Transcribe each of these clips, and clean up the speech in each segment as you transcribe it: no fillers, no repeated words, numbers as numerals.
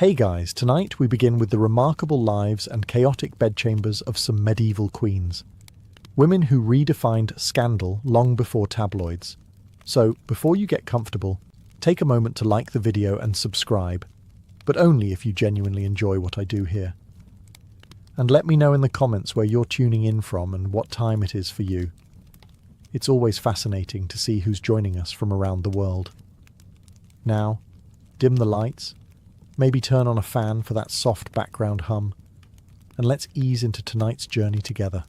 Hey guys, tonight we begin with the remarkable lives and chaotic bedchambers of some medieval queens. Women who redefined scandal long before tabloids. So, before you get comfortable, take a moment to like the video and subscribe, but only if you genuinely enjoy what I do here. And let me know in the comments where you're tuning in from and what time it is for you. It's always fascinating to see who's joining us from around the world. Now, dim the lights, maybe turn on a fan for that soft background hum, and let's ease into tonight's journey together.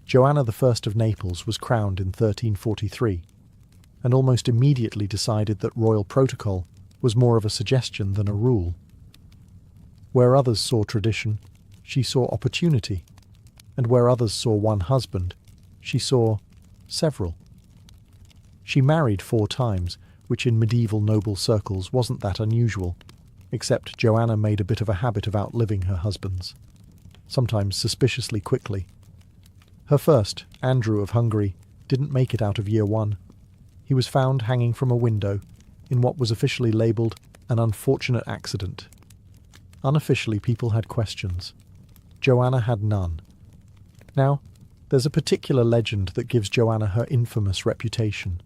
Joanna I of Naples was crowned in 1343, and almost immediately decided that royal protocol was more of a suggestion than a rule. Where others saw tradition, she saw opportunity, and where others saw one husband, she saw several. She married 4 times, which in medieval noble circles wasn't that unusual, except Joanna made a bit of a habit of outliving her husbands, sometimes suspiciously quickly. Her first, Andrew of Hungary, didn't make it out of year 1. He was found hanging from a window in what was officially labelled an unfortunate accident. Unofficially, people had questions. Joanna had none. Now, there's a particular legend that gives Joanna her infamous reputation.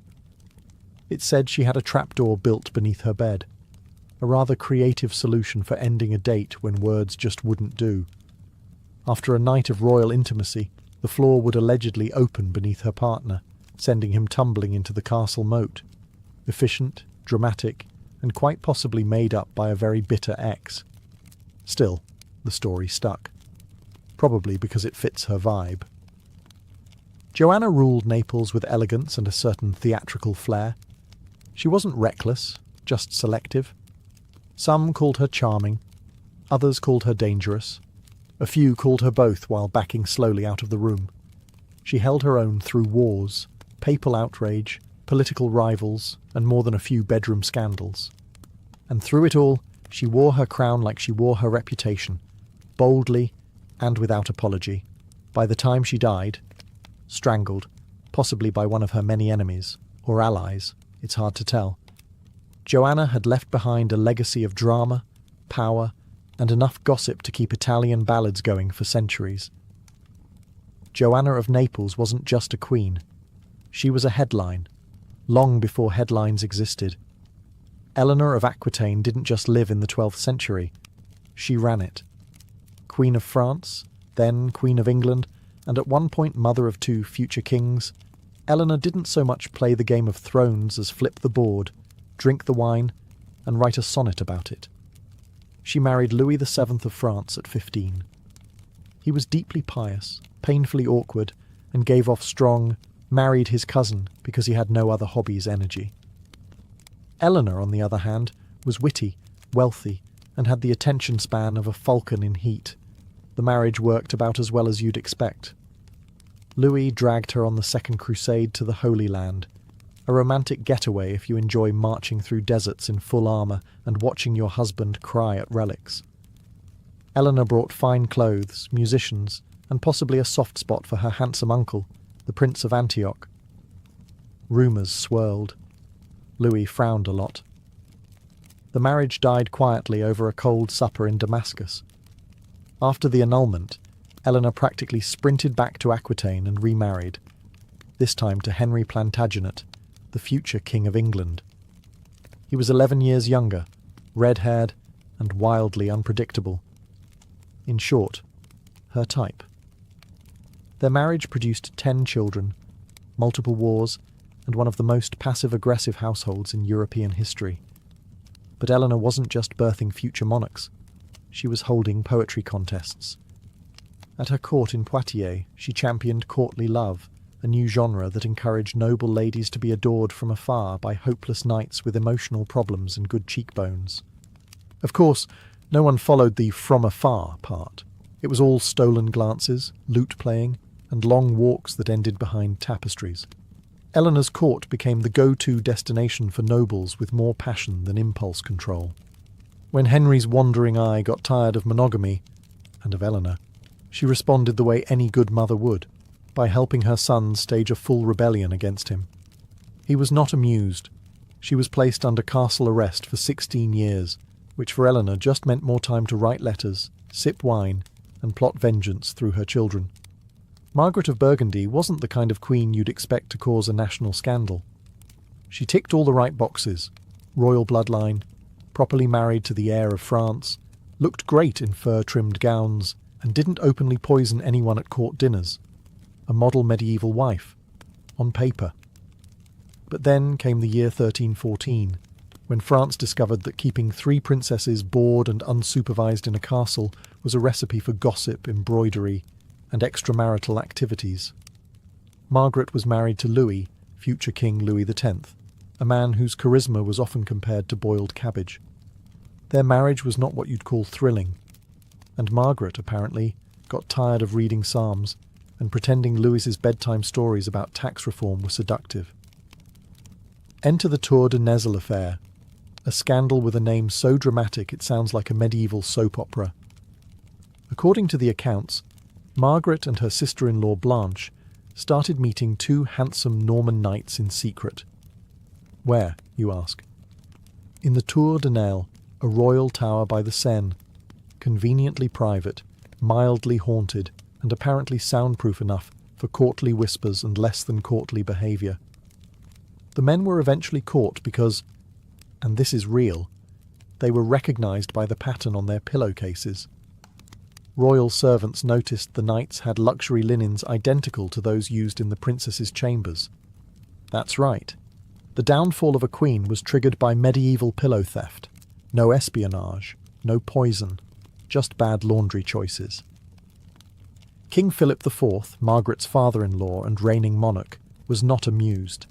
It said she had a trapdoor built beneath her bed, a rather creative solution for ending a date when words just wouldn't do. After a night of royal intimacy, the floor would allegedly open beneath her partner, sending him tumbling into the castle moat. Efficient, dramatic, and quite possibly made up by a very bitter ex. Still, the story stuck. Probably because it fits her vibe. Joanna ruled Naples with elegance and a certain theatrical flair. She wasn't reckless, just selective. Some called her charming, others called her dangerous. A few called her both while backing slowly out of the room. She held her own through wars, papal outrage, political rivals, and more than a few bedroom scandals. And through it all, she wore her crown like she wore her reputation, boldly and without apology. By the time she died, strangled, possibly by one of her many enemies, or allies, it's hard to tell, Joanna had left behind a legacy of drama, power, and enough gossip to keep Italian ballads going for centuries. Joanna of Naples wasn't just a queen. She was a headline, long before headlines existed. Eleanor of Aquitaine didn't just live in the 12th century. She ran it. Queen of France, then Queen of England, and at one point mother of 2 future kings, Eleanor didn't so much play the Game of Thrones as flip the board, drink the wine, and write a sonnet about it. She married Louis VII of France at 15. He was deeply pious, painfully awkward, and gave off strong, married his cousin because he had no other hobbies energy. Eleanor, on the other hand, was witty, wealthy, and had the attention span of a falcon in heat. The marriage worked about as well as you'd expect. Louis dragged her on the Second Crusade to the Holy Land, a romantic getaway if you enjoy marching through deserts in full armour and watching your husband cry at relics. Eleanor brought fine clothes, musicians, and possibly a soft spot for her handsome uncle, the Prince of Antioch. Rumours swirled. Louis frowned a lot. The marriage died quietly over a cold supper in Damascus. After the annulment, Eleanor practically sprinted back to Aquitaine and remarried, this time to Henry Plantagenet, the future King of England. He was 11 years younger, red-haired, and wildly unpredictable. In short, her type. Their marriage produced 10 children, multiple wars, and one of the most passive-aggressive households in European history. But Eleanor wasn't just birthing future monarchs. She was holding poetry contests. At her court in Poitiers, she championed courtly love, a new genre that encouraged noble ladies to be adored from afar by hopeless knights with emotional problems and good cheekbones. Of course, no one followed the from afar part. It was all stolen glances, lute playing, and long walks that ended behind tapestries. Eleanor's court became the go-to destination for nobles with more passion than impulse control. When Henry's wandering eye got tired of monogamy, and of Eleanor, she responded the way any good mother would, by helping her son stage a full rebellion against him. He was not amused. She was placed under castle arrest for 16 years, which for Eleanor just meant more time to write letters, sip wine, and plot vengeance through her children. Margaret of Burgundy wasn't the kind of queen you'd expect to cause a national scandal. She ticked all the right boxes: royal bloodline, properly married to the heir of France, looked great in fur-trimmed gowns, and didn't openly poison anyone at court dinners. A model medieval wife, on paper. But then came the year 1314, when France discovered that keeping 3 princesses bored and unsupervised in a castle was a recipe for gossip, embroidery, and extramarital activities. Margaret was married to Louis, future King Louis X, a man whose charisma was often compared to boiled cabbage. Their marriage was not what you'd call thrilling, and Margaret, apparently, got tired of reading psalms and pretending Louis's bedtime stories about tax reform were seductive. Enter the Tour de Nesle affair, a scandal with a name so dramatic it sounds like a medieval soap opera. According to the accounts, Margaret and her sister-in-law Blanche started meeting 2 handsome Norman knights in secret. Where, you ask? In the Tour de Nesle, a royal tower by the Seine, conveniently private, mildly haunted, and apparently soundproof enough for courtly whispers and less than courtly behaviour. The men were eventually caught because, and this is real, they were recognised by the pattern on their pillowcases. Royal servants noticed the knights had luxury linens identical to those used in the princesses' chambers. That's right. The downfall of a queen was triggered by medieval pillow theft. No espionage, no poison, just bad laundry choices. King Philip IV, Margaret's father-in-law and reigning monarch, was not amused.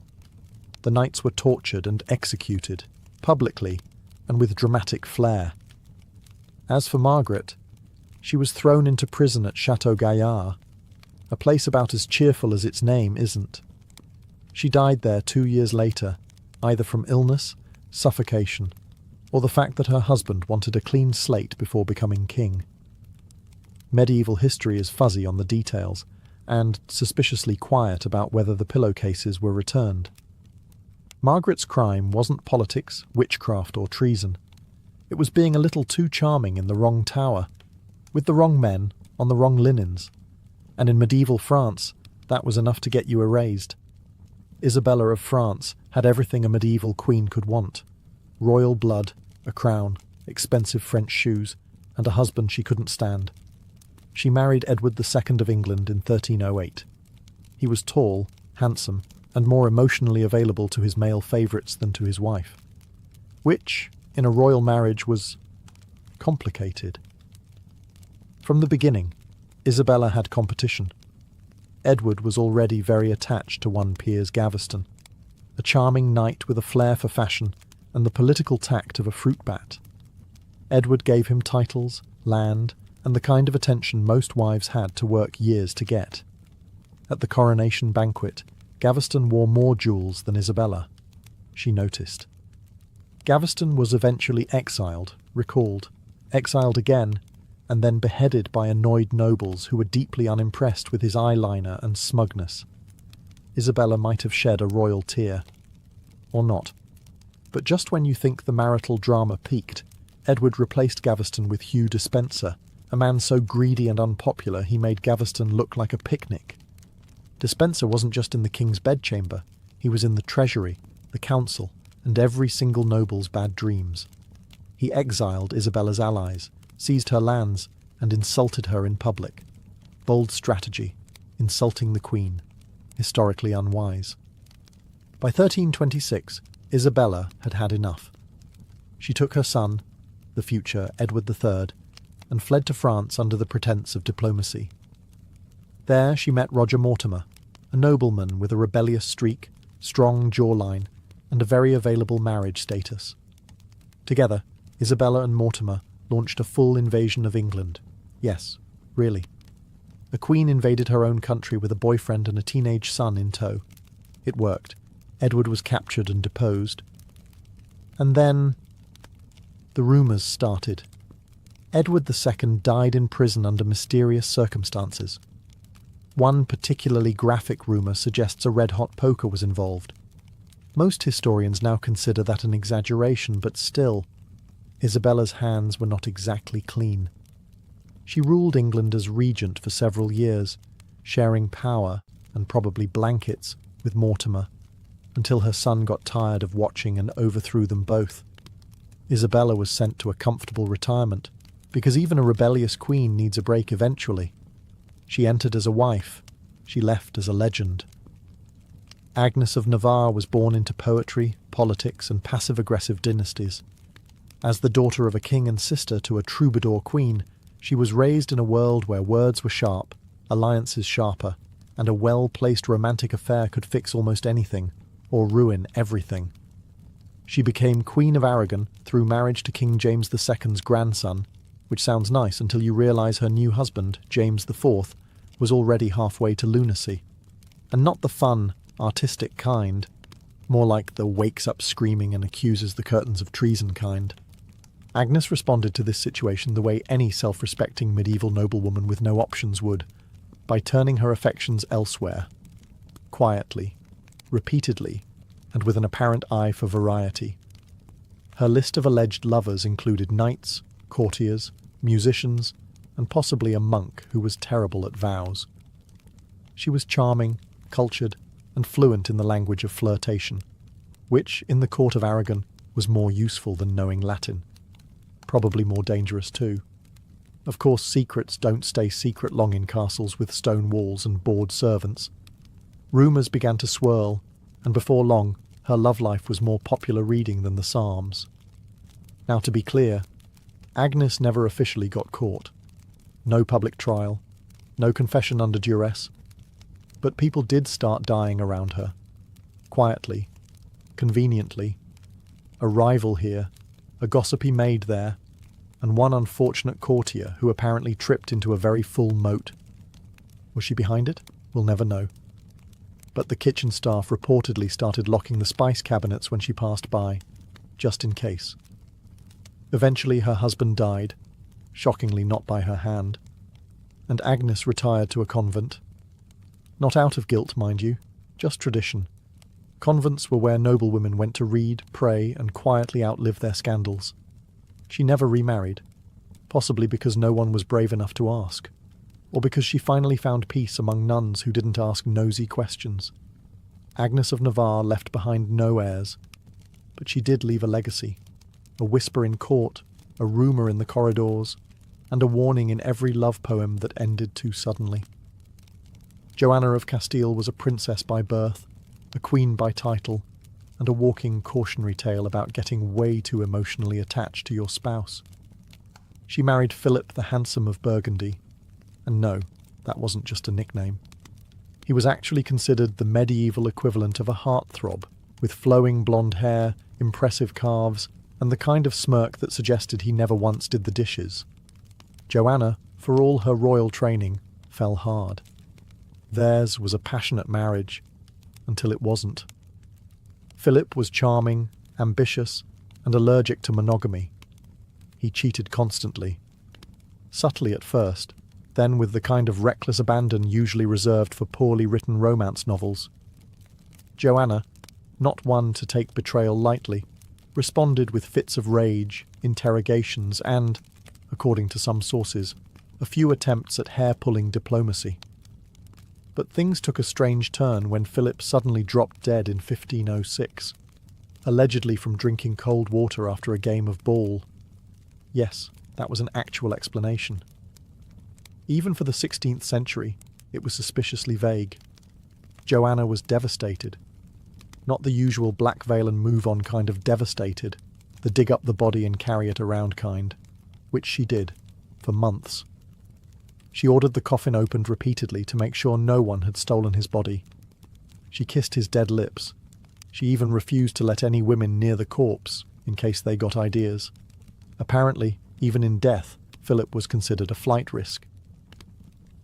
The knights were tortured and executed, publicly, and with dramatic flair. As for Margaret, she was thrown into prison at Château Gaillard, a place about as cheerful as its name isn't. She died there 2 years later, either from illness, suffocation, or the fact that her husband wanted a clean slate before becoming king. Medieval history is fuzzy on the details, and suspiciously quiet about whether the pillowcases were returned. Margaret's crime wasn't politics, witchcraft, or treason. It was being a little too charming in the wrong tower, with the wrong men, on the wrong linens. And in medieval France, that was enough to get you erased. Isabella of France had everything a medieval queen could want: royal blood, a crown, expensive French shoes, and a husband she couldn't stand. She married Edward II of England in 1308. He was tall, handsome, and more emotionally available to his male favourites than to his wife, which, in a royal marriage, was complicated. From the beginning, Isabella had competition. Edward was already very attached to one Piers Gaveston, a charming knight with a flair for fashion and the political tact of a fruit bat. Edward gave him titles, land, and the kind of attention most wives had to work years to get. At the coronation banquet, Gaveston wore more jewels than Isabella. She noticed. Gaveston was eventually exiled, recalled, exiled again, and then beheaded by annoyed nobles who were deeply unimpressed with his eyeliner and smugness. Isabella might have shed a royal tear. Or not. But just when you think the marital drama peaked, Edward replaced Gaveston with Hugh Despencer, a man so greedy and unpopular he made Gaveston look like a picnic. Despencer wasn't just in the king's bedchamber, he was in the treasury, the council, and every single noble's bad dreams. He exiled Isabella's allies, seized her lands, and insulted her in public. Bold strategy, insulting the queen, historically unwise. By 1326, Isabella had had enough. She took her son, the future Edward III, and fled to France under the pretence of diplomacy. There she met Roger Mortimer, a nobleman with a rebellious streak, strong jawline, and a very available marriage status. Together, Isabella and Mortimer launched a full invasion of England. Yes, really. A queen invaded her own country with a boyfriend and a teenage son in tow. It worked. Edward was captured and deposed. And then the rumours started. Edward II died in prison under mysterious circumstances. One particularly graphic rumour suggests a red-hot poker was involved. Most historians now consider that an exaggeration, but still. Isabella's hands were not exactly clean. She ruled England as regent for several years, sharing power, and probably blankets, with Mortimer, until her son got tired of watching and overthrew them both. Isabella was sent to a comfortable retirement, because even a rebellious queen needs a break eventually. She entered as a wife, she left as a legend. Agnes of Navarre was born into poetry, politics, and passive-aggressive dynasties. As the daughter of a king and sister to a troubadour queen, she was raised in a world where words were sharp, alliances sharper, and a well-placed romantic affair could fix almost anything, or ruin everything. She became Queen of Aragon through marriage to King James II's grandson, which sounds nice until you realise her new husband, James IV, was already halfway to lunacy. And not the fun, artistic kind, more like the wakes up screaming and accuses the curtains of treason kind. Agnes responded to this situation the way any self-respecting medieval noblewoman with no options would, by turning her affections elsewhere, quietly, repeatedly, and with an apparent eye for variety. Her list of alleged lovers included knights, courtiers, musicians, and possibly a monk who was terrible at vows. She was charming, cultured, and fluent in the language of flirtation, which, in the court of Aragon, was more useful than knowing Latin. Probably more dangerous too. Of course, secrets don't stay secret long in castles with stone walls and bored servants. Rumours began to swirl, and before long, her love life was more popular reading than the Psalms. Now, to be clear, Agnes never officially got caught. No public trial, no confession under duress. But people did start dying around her. Quietly, conveniently. A rival here, a gossipy maid there, and one unfortunate courtier who apparently tripped into a very full moat. Was she behind it? We'll never know. But the kitchen staff reportedly started locking the spice cabinets when she passed by, just in case. Eventually her husband died, shockingly not by her hand, and Agnes retired to a convent. Not out of guilt, mind you, just tradition. Convents were where noblewomen went to read, pray, and quietly outlive their scandals. She never remarried, possibly because no one was brave enough to ask, or because she finally found peace among nuns who didn't ask nosy questions. Agnes of Navarre left behind no heirs, but she did leave a legacy, a whisper in court, a rumour in the corridors, and a warning in every love poem that ended too suddenly. Joanna of Castile was a princess by birth, a queen by title, and a walking cautionary tale about getting way too emotionally attached to your spouse. She married Philip the Handsome of Burgundy, and no, that wasn't just a nickname. He was actually considered the medieval equivalent of a heartthrob, with flowing blonde hair, impressive calves, and the kind of smirk that suggested he never once did the dishes. Joanna, for all her royal training, fell hard. Theirs was a passionate marriage, until it wasn't. Philip was charming, ambitious, and allergic to monogamy. He cheated constantly. Subtly at first, then with the kind of reckless abandon usually reserved for poorly written romance novels. Joanna, not one to take betrayal lightly, responded with fits of rage, interrogations, and, according to some sources, a few attempts at hair-pulling diplomacy. But things took a strange turn when Philip suddenly dropped dead in 1506, allegedly from drinking cold water after a game of ball. Yes, that was an actual explanation. Even for the 16th century, it was suspiciously vague. Joanna was devastated. Not the usual black veil and move on kind of devastated, the dig up the body and carry it around kind, which she did, for months. She ordered the coffin opened repeatedly to make sure no one had stolen his body. She kissed his dead lips. She even refused to let any women near the corpse, in case they got ideas. Apparently, even in death, Philip was considered a flight risk.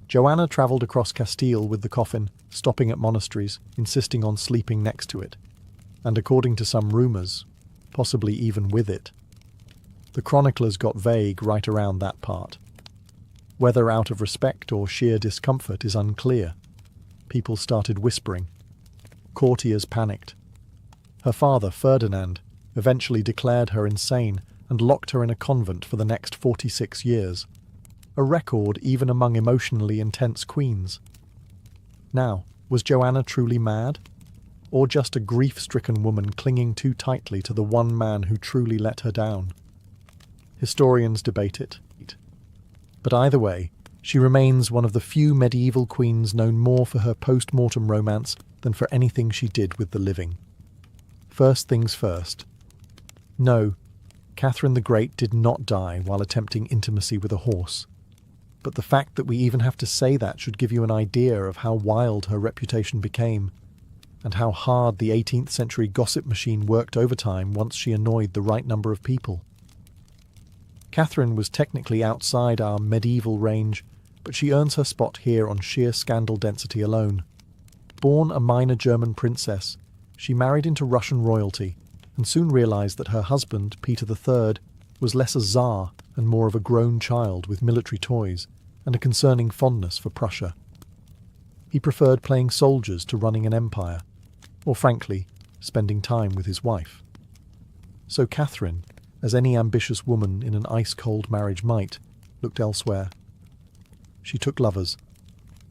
Joanna travelled across Castile with the coffin, stopping at monasteries, insisting on sleeping next to it. And according to some rumours, possibly even with it. The chroniclers got vague right around that part. Whether out of respect or sheer discomfort is unclear. People started whispering. Courtiers panicked. Her father, Ferdinand, eventually declared her insane and locked her in a convent for the next 46 years, a record even among emotionally intense queens. Now, was Joanna truly mad? Or just a grief-stricken woman clinging too tightly to the one man who truly let her down? Historians debate it. But either way, she remains one of the few medieval queens known more for her post-mortem romance than for anything she did with the living. First things first. No, Catherine the Great did not die while attempting intimacy with a horse. But the fact that we even have to say that should give you an idea of how wild her reputation became, and how hard the 18th century gossip machine worked overtime once she annoyed the right number of people. Catherine was technically outside our medieval range, but she earns her spot here on sheer scandal density alone. Born a minor German princess, she married into Russian royalty, and soon realized that her husband, Peter III, was less a Tsar and more of a grown child with military toys and a concerning fondness for Prussia. He preferred playing soldiers to running an empire, or frankly, spending time with his wife. So Catherine, as any ambitious woman in an ice-cold marriage might, looked elsewhere. She took lovers,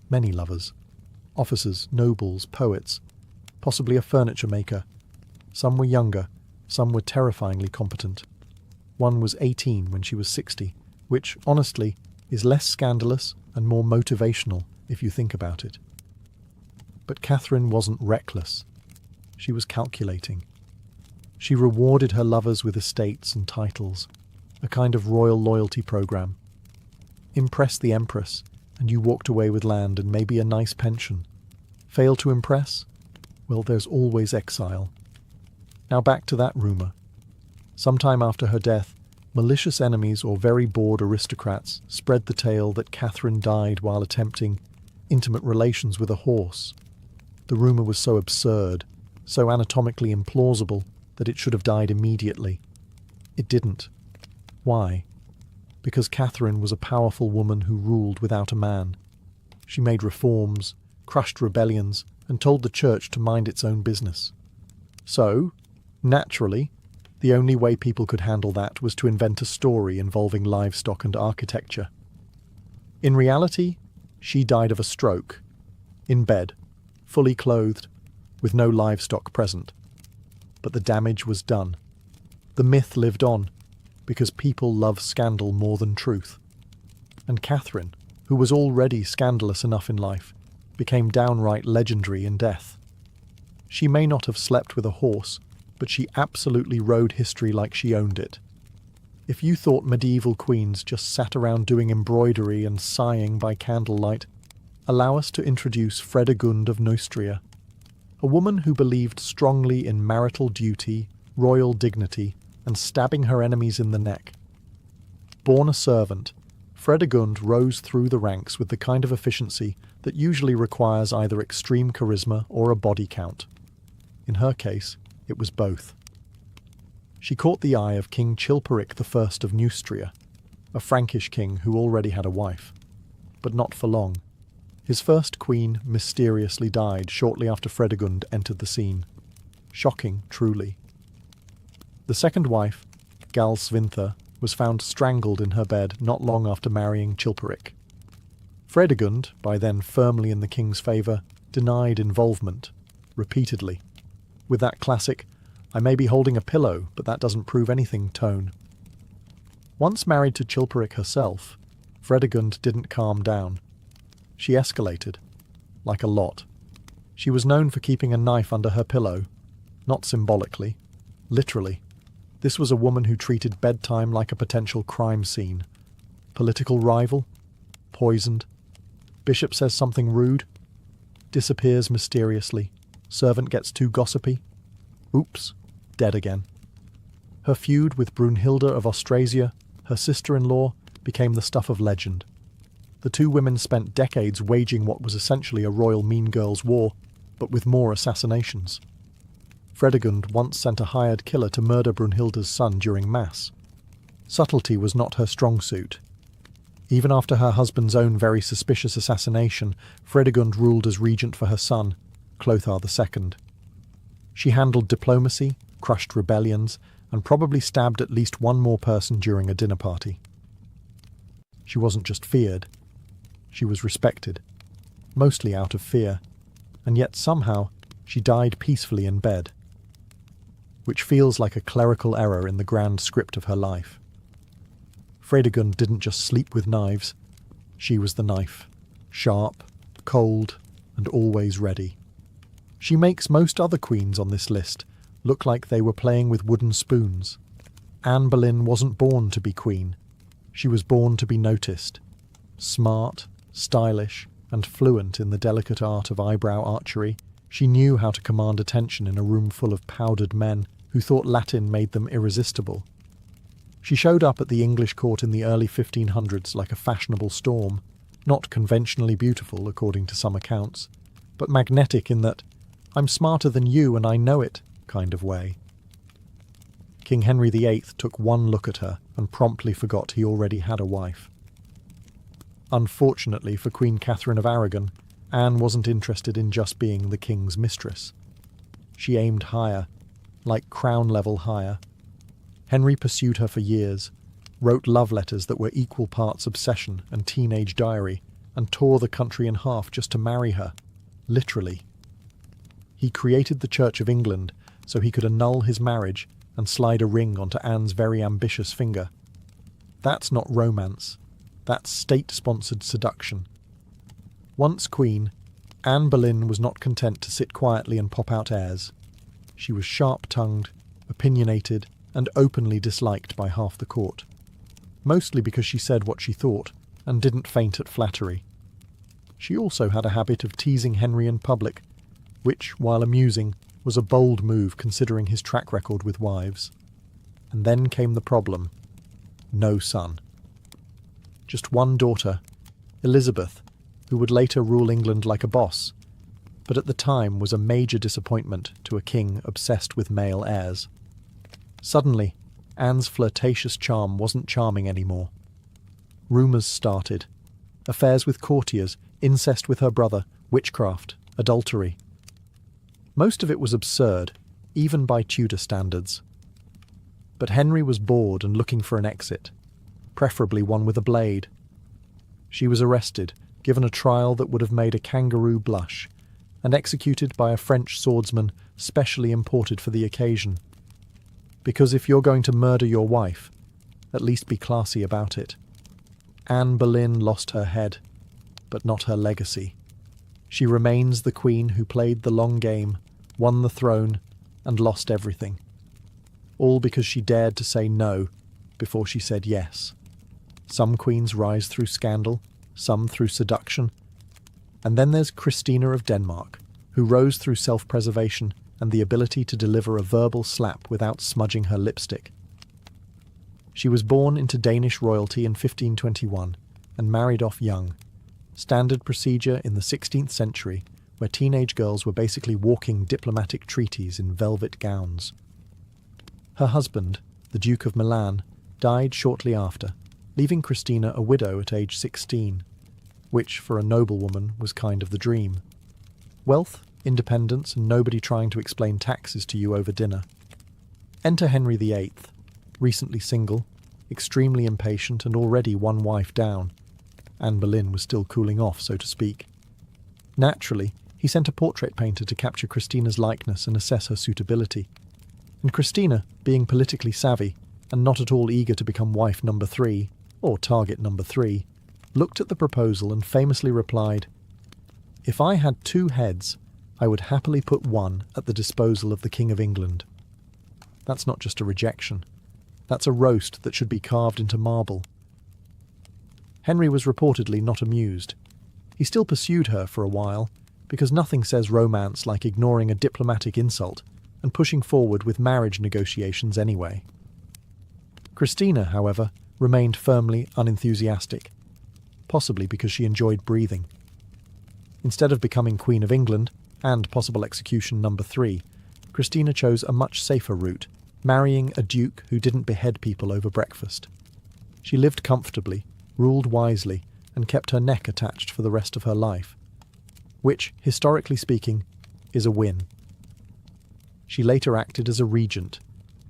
many lovers, officers, nobles, poets, possibly a furniture maker. Some were younger, some were terrifyingly competent. One was 18 when she was 60, which, honestly, is less scandalous and more motivational if you think about it. But Catherine wasn't reckless. She was calculating. She rewarded her lovers with estates and titles, a kind of royal loyalty program. Impress the empress, and you walked away with land and maybe a nice pension. Fail to impress? Well, there's always exile. Now back to that rumour. Sometime after her death, malicious enemies or very bored aristocrats spread the tale that Catherine died while attempting intimate relations with a horse. The rumour was so absurd, so anatomically implausible, that it should have died immediately. It didn't. Why? Because Catherine was a powerful woman who ruled without a man. She made reforms, crushed rebellions, and told the church to mind its own business. So, naturally, the only way people could handle that was to invent a story involving livestock and architecture. In reality, she died of a stroke, in bed, fully clothed, with no livestock present. But the damage was done. The myth lived on, because people love scandal more than truth. And Catherine, who was already scandalous enough in life, became downright legendary in death. She may not have slept with a horse, but she absolutely rode history like she owned it. If you thought medieval queens just sat around doing embroidery and sighing by candlelight, allow us to introduce Fredegund of Neustria, a woman who believed strongly in marital duty, royal dignity, and stabbing her enemies in the neck. Born a servant, Fredegund rose through the ranks with the kind of efficiency that usually requires either extreme charisma or a body count. In her case, it was both. She caught the eye of King Chilperic I of Neustria, a Frankish king who already had a wife. But not for long. His first queen mysteriously died shortly after Fredegund entered the scene. Shocking, truly. The second wife, Galsvintha, was found strangled in her bed not long after marrying Chilperic. Fredegund, by then firmly in the king's favour, denied involvement, repeatedly, with that classic, "I may be holding a pillow, but that doesn't prove anything" tone. Once married to Chilperic herself, Fredegund didn't calm down. She escalated, like a lot. She was known for keeping a knife under her pillow, not symbolically, literally. This was a woman who treated bedtime like a potential crime scene. Political rival? Poisoned. Bishop says something rude? Disappears mysteriously. Servant gets too gossipy? Oops, dead again. Her feud with Brunhilde of Austrasia, her sister-in-law, became the stuff of legend. The two women spent decades waging what was essentially a royal mean girls' war, but with more assassinations. Fredegund once sent a hired killer to murder Brunhilde's son during Mass. Subtlety was not her strong suit. Even after her husband's own very suspicious assassination, Fredegund ruled as regent for her son, Clothar II. She handled diplomacy, crushed rebellions, and probably stabbed at least one more person during a dinner party. She wasn't just feared, she was respected, mostly out of fear, and yet somehow she died peacefully in bed, which feels like a clerical error in the grand script of her life. Fredegund didn't just sleep with knives, she was the knife, sharp, cold, and always ready. She makes most other queens on this list look like they were playing with wooden spoons. Anne Boleyn wasn't born to be queen. She was born to be noticed. Smart, stylish, and fluent in the delicate art of eyebrow archery, she knew how to command attention in a room full of powdered men who thought Latin made them irresistible. She showed up at the English court in the early 1500s like a fashionable storm, not conventionally beautiful according to some accounts, but magnetic in that "I'm smarter than you and I know it" kind of way. King Henry VIII took one look at her and promptly forgot he already had a wife. Unfortunately for Queen Catherine of Aragon, Anne wasn't interested in just being the king's mistress. She aimed higher, like crown-level higher. Henry pursued her for years, wrote love letters that were equal parts obsession and teenage diary, and tore the country in half just to marry her, literally. He created the Church of England so he could annul his marriage and slide a ring onto Anne's very ambitious finger. That's not romance. That's state-sponsored seduction. Once queen, Anne Boleyn was not content to sit quietly and pop out airs. She was sharp-tongued, opinionated, and openly disliked by half the court, mostly because she said what she thought and didn't faint at flattery. She also had a habit of teasing Henry in public, which, while amusing, was a bold move considering his track record with wives. And then came the problem. No son. Just one daughter, Elizabeth, who would later rule England like a boss, but at the time was a major disappointment to a king obsessed with male heirs. Suddenly, Anne's flirtatious charm wasn't charming anymore. Rumours started. Affairs with courtiers, incest with her brother, witchcraft, adultery. Most of it was absurd, even by Tudor standards. But Henry was bored and looking for an exit, preferably one with a blade. She was arrested, given a trial that would have made a kangaroo blush, and executed by a French swordsman specially imported for the occasion. Because if you're going to murder your wife, at least be classy about it. Anne Boleyn lost her head, but not her legacy. She remains the queen who played the long game, won the throne, and lost everything. All because she dared to say no before she said yes. Some queens rise through scandal, some through seduction. And then there's Christina of Denmark, who rose through self-preservation and the ability to deliver a verbal slap without smudging her lipstick. She was born into Danish royalty in 1521 and married off young. Standard procedure in the 16th century, where teenage girls were basically walking diplomatic treaties in velvet gowns. Her husband, the Duke of Milan, died shortly after, leaving Christina a widow at age 16, which, for a noblewoman, was kind of the dream. Wealth, independence, and nobody trying to explain taxes to you over dinner. Enter Henry VIII, recently single, extremely impatient and already one wife down. Anne Boleyn was still cooling off, so to speak. Naturally, he sent a portrait painter to capture Christina's likeness and assess her suitability. And Christina, being politically savvy, and not at all eager to become wife number 3, or target number 3, looked at the proposal and famously replied, "If I had 2 heads, I would happily put one at the disposal of the King of England." That's not just a rejection. That's a roast that should be carved into marble. Henry was reportedly not amused. He still pursued her for a while, because nothing says romance like ignoring a diplomatic insult and pushing forward with marriage negotiations anyway. Christina, however, remained firmly unenthusiastic, possibly because she enjoyed breathing. Instead of becoming Queen of England, and possible execution number 3, Christina chose a much safer route, marrying a duke who didn't behead people over breakfast. She lived comfortably, ruled wisely, and kept her neck attached for the rest of her life, which, historically speaking, is a win. She later acted as a regent,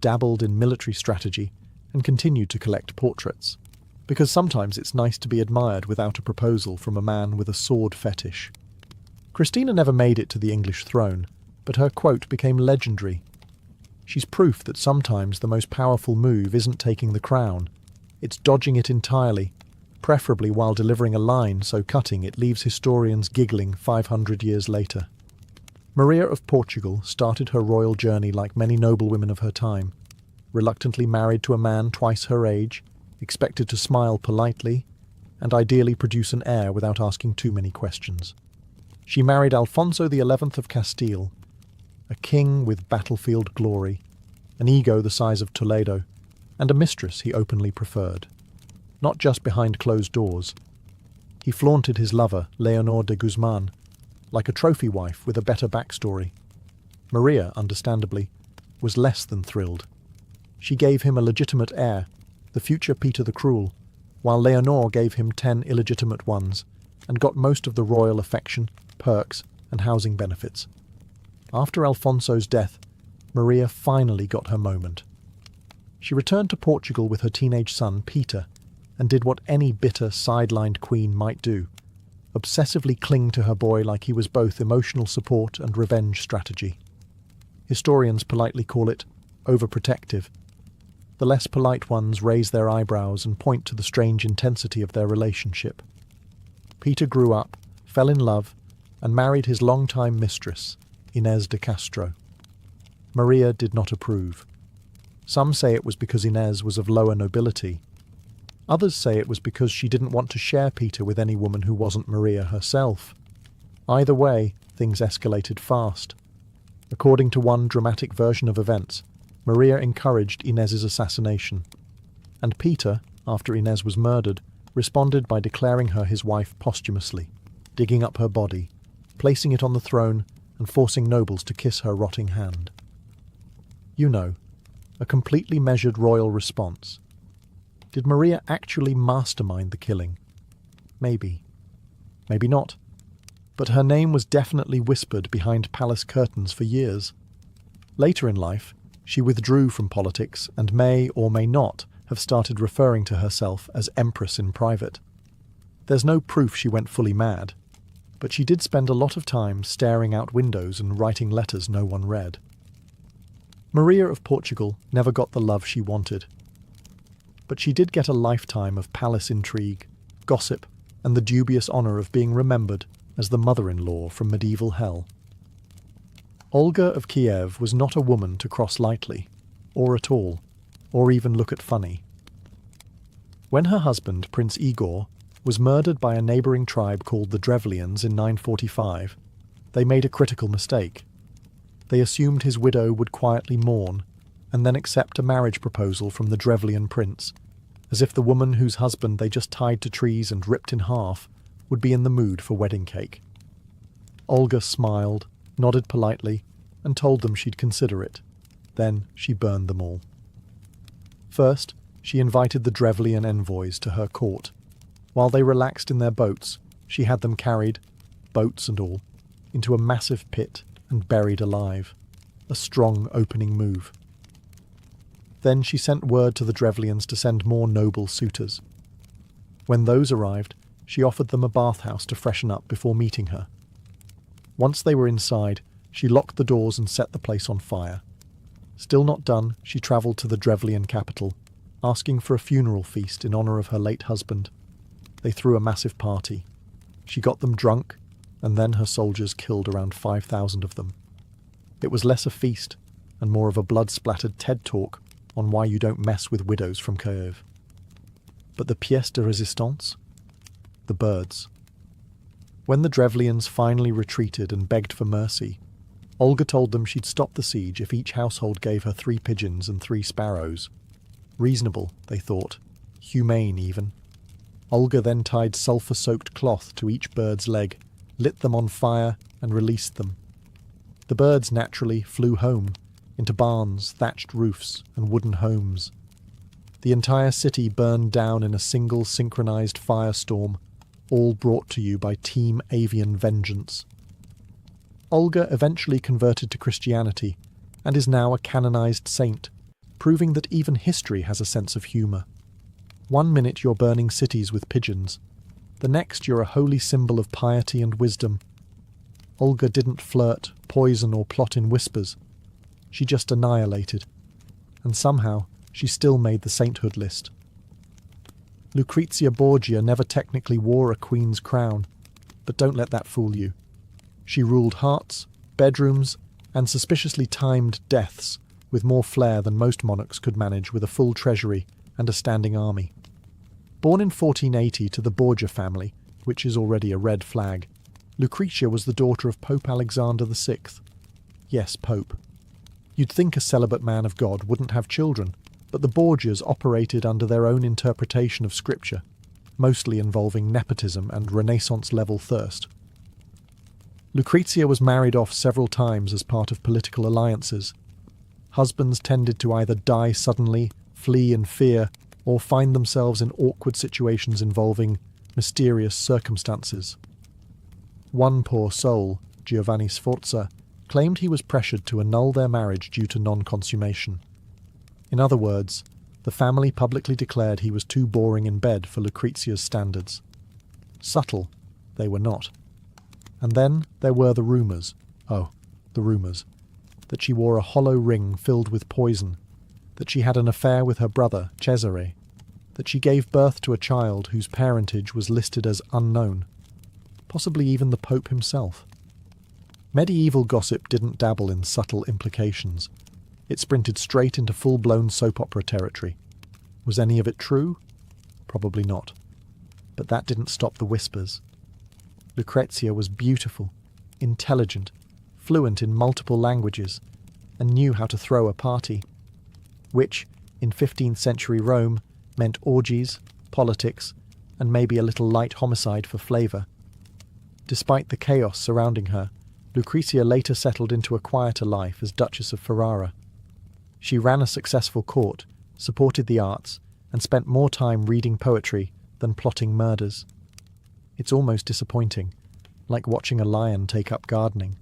dabbled in military strategy, and continued to collect portraits, because sometimes it's nice to be admired without a proposal from a man with a sword fetish. Christina never made it to the English throne, but her quote became legendary. She's proof that sometimes the most powerful move isn't taking the crown, it's dodging it entirely, preferably while delivering a line so cutting it leaves historians giggling 500 years later. Maria of Portugal started her royal journey like many noblewomen of her time, reluctantly married to a man twice her age, expected to smile politely, and ideally produce an heir without asking too many questions. She married Alfonso XI of Castile, a king with battlefield glory, an ego the size of Toledo, and a mistress he openly preferred. Not just behind closed doors. He flaunted his lover, Leonor de Guzman, like a trophy wife with a better backstory. Maria, understandably, was less than thrilled. She gave him a legitimate heir, the future Peter the Cruel, while Leonor gave him 10 illegitimate ones, and got most of the royal affection, perks, and housing benefits. After Alfonso's death, Maria finally got her moment. She returned to Portugal with her teenage son, Peter, and did what any bitter, sidelined queen might do, obsessively cling to her boy like he was both emotional support and revenge strategy. Historians politely call it overprotective. The less polite ones raise their eyebrows and point to the strange intensity of their relationship. Peter grew up, fell in love, and married his longtime mistress, Inés de Castro. Maria did not approve. Some say it was because Inés was of lower nobility. Others say it was because she didn't want to share Peter with any woman who wasn't Maria herself. Either way, things escalated fast. According to one dramatic version of events, Maria encouraged Inés's assassination. And Peter, after Inés was murdered, responded by declaring her his wife posthumously, digging up her body, placing it on the throne, and forcing nobles to kiss her rotting hand. You know, a completely measured royal response. Did Maria actually mastermind the killing? Maybe. Maybe not. But her name was definitely whispered behind palace curtains for years. Later in life, she withdrew from politics and may or may not have started referring to herself as Empress in private. There's no proof she went fully mad, but she did spend a lot of time staring out windows and writing letters no one read. Maria of Portugal never got the love she wanted. But she did get a lifetime of palace intrigue, gossip, and the dubious honour of being remembered as the mother-in-law from medieval hell. Olga of Kiev was not a woman to cross lightly, or at all, or even look at funny. When her husband, Prince Igor, was murdered by a neighbouring tribe called the Drevlians in 945, they made a critical mistake. They assumed his widow would quietly mourn, and then accept a marriage proposal from the Drevlian prince, as if the woman whose husband they just tied to trees and ripped in half would be in the mood for wedding cake. Olga smiled, nodded politely, and told them she'd consider it. Then she burned them all. First, she invited the Drevlian envoys to her court. While they relaxed in their boats, she had them carried, boats and all, into a massive pit and buried alive. A strong opening move. Then she sent word to the Drevlians to send more noble suitors. When those arrived, she offered them a bathhouse to freshen up before meeting her. Once they were inside, she locked the doors and set the place on fire. Still not done, she travelled to the Drevlian capital, asking for a funeral feast in honour of her late husband. They threw a massive party. She got them drunk, and then her soldiers killed around 5,000 of them. It was less a feast, and more of a blood-splattered TED talk on why you don't mess with widows from Kiev. But the pièce de résistance? The birds. When the Drevlians finally retreated and begged for mercy, Olga told them she'd stop the siege if each household gave her 3 pigeons and 3 sparrows. Reasonable, they thought. Humane, even. Olga then tied sulphur-soaked cloth to each bird's leg, lit them on fire, and released them. The birds naturally flew home, into barns, thatched roofs, and wooden homes. The entire city burned down in a single synchronized firestorm, all brought to you by Team Avian Vengeance. Olga eventually converted to Christianity, and is now a canonized saint, proving that even history has a sense of humour. One minute you're burning cities with pigeons, the next you're a holy symbol of piety and wisdom. Olga didn't flirt, poison or plot in whispers. She just annihilated. And somehow she still made the sainthood list. Lucrezia Borgia never technically wore a queen's crown, but don't let that fool you. She ruled hearts, bedrooms, and suspiciously timed deaths with more flair than most monarchs could manage with a full treasury and a standing army. Born in 1480 to the Borgia family, which is already a red flag, Lucrezia was the daughter of Pope Alexander VI. Yes, Pope. You'd think a celibate man of God wouldn't have children, but the Borgias operated under their own interpretation of scripture, mostly involving nepotism and Renaissance-level thirst. Lucrezia was married off several times as part of political alliances. Husbands tended to either die suddenly, flee in fear, or find themselves in awkward situations involving mysterious circumstances. One poor soul, Giovanni Sforza, claimed he was pressured to annul their marriage due to non-consummation. In other words, the family publicly declared he was too boring in bed for Lucrezia's standards. Subtle, they were not. And then there were the rumours, that she wore a hollow ring filled with poison, that she had an affair with her brother, Cesare, that she gave birth to a child whose parentage was listed as unknown, possibly even the Pope himself. Medieval gossip didn't dabble in subtle implications. It sprinted straight into full-blown soap opera territory. Was any of it true? Probably not. But that didn't stop the whispers. Lucrezia was beautiful, intelligent, fluent in multiple languages, and knew how to throw a party, which, in 15th century Rome, meant orgies, politics, and maybe a little light homicide for flavour. Despite the chaos surrounding her, Lucrezia later settled into a quieter life as Duchess of Ferrara. She ran a successful court, supported the arts, and spent more time reading poetry than plotting murders. It's almost disappointing, like watching a lion take up gardening.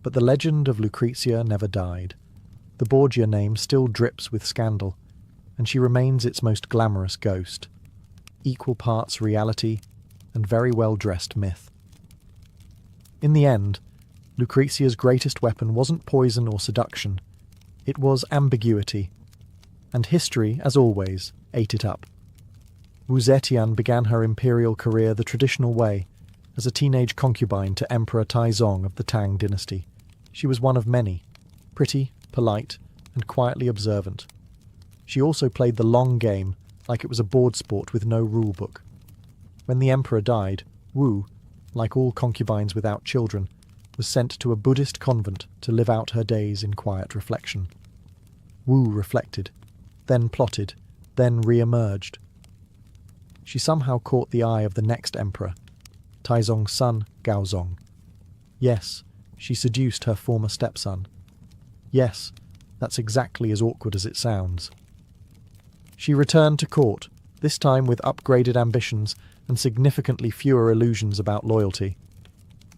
But the legend of Lucrezia never died. The Borgia name still drips with scandal, and she remains its most glamorous ghost, equal parts reality and very well-dressed myth. In the end, Lucrezia's greatest weapon wasn't poison or seduction, it was ambiguity, and history, as always, ate it up. Wu Zetian began her imperial career the traditional way, as a teenage concubine to Emperor Taizong of the Tang dynasty. She was one of many, pretty, polite, and quietly observant. She also played the long game like it was a board sport with no rulebook. When the emperor died, Wu, like all concubines without children, was sent to a Buddhist convent to live out her days in quiet reflection. Wu reflected, then plotted, then re-emerged. She somehow caught the eye of the next emperor, Taizong's son, Gaozong. Yes, she seduced her former stepson. Yes, that's exactly as awkward as it sounds. She returned to court, this time with upgraded ambitions and significantly fewer illusions about loyalty.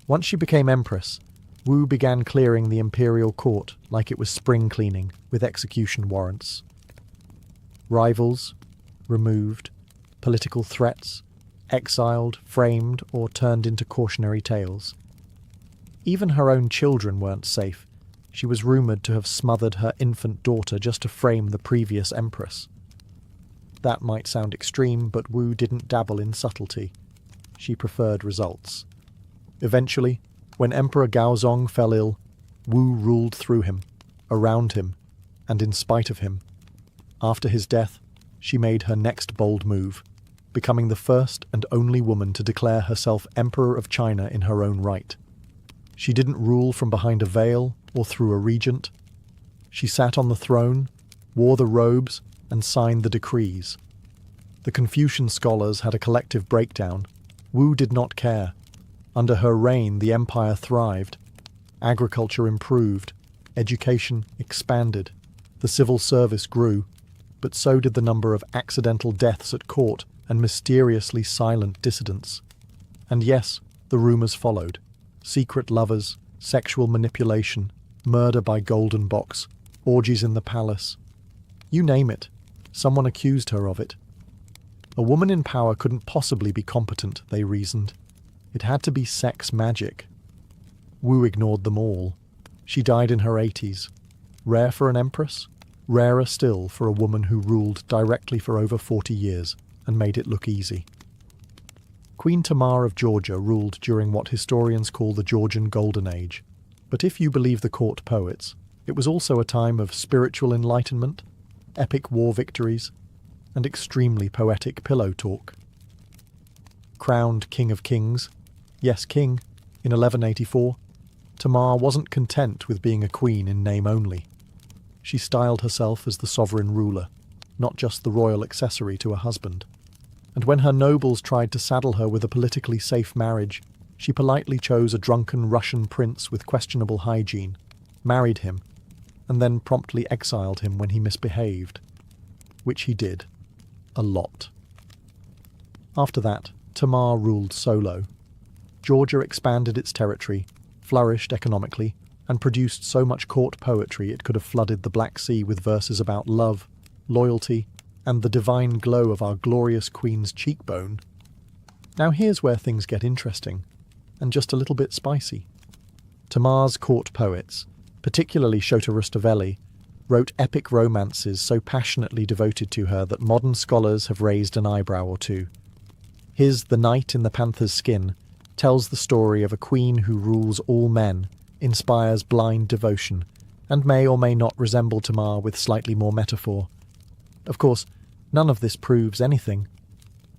Once she became empress, Wu began clearing the imperial court like it was spring cleaning with execution warrants. Rivals, removed, political threats, exiled, framed, or turned into cautionary tales. Even her own children weren't safe. She was rumoured to have smothered her infant daughter just to frame the previous empress. That might sound extreme, but Wu didn't dabble in subtlety. She preferred results. Eventually, when Emperor Gaozong fell ill, Wu ruled through him, around him, and in spite of him. After his death, she made her next bold move, becoming the first and only woman to declare herself Emperor of China in her own right. She didn't rule from behind a veil or through a regent. She sat on the throne, wore the robes, and signed the decrees. The Confucian scholars had a collective breakdown. Wu did not care. Under her reign, the empire thrived. Agriculture improved. Education expanded. The civil service grew. But so did the number of accidental deaths at court and mysteriously silent dissidents. And yes, the rumours followed. Secret lovers, sexual manipulation, murder by golden box, orgies in the palace. You name it, someone accused her of it. A woman in power couldn't possibly be competent, they reasoned. It had to be sex magic. Wu ignored them all. She died in her 80s. Rare for an empress? Rarer still for a woman who ruled directly for over 40 years and made it look easy. Queen Tamar of Georgia ruled during what historians call the Georgian Golden Age. But if you believe the court poets, it was also a time of spiritual enlightenment, epic war victories, and extremely poetic pillow talk. Crowned King of Kings, yes, king, in 1184, Tamar wasn't content with being a queen in name only. She styled herself as the sovereign ruler, not just the royal accessory to a husband. And when her nobles tried to saddle her with a politically safe marriage, she politely chose a drunken Russian prince with questionable hygiene, married him, and then promptly exiled him when he misbehaved. Which he did. A lot. After that, Tamar ruled solo. Georgia expanded its territory, flourished economically, and produced so much court poetry it could have flooded the Black Sea with verses about love, loyalty, and the divine glow of our glorious queen's cheekbone. Now here's where things get interesting, and just a little bit spicy. Tamar's court poets, particularly Shota Rustaveli, wrote epic romances so passionately devoted to her that modern scholars have raised an eyebrow or two. His The Knight in the Panther's Skin tells the story of a queen who rules all men, inspires blind devotion, and may or may not resemble Tamar with slightly more metaphor. Of course, none of this proves anything,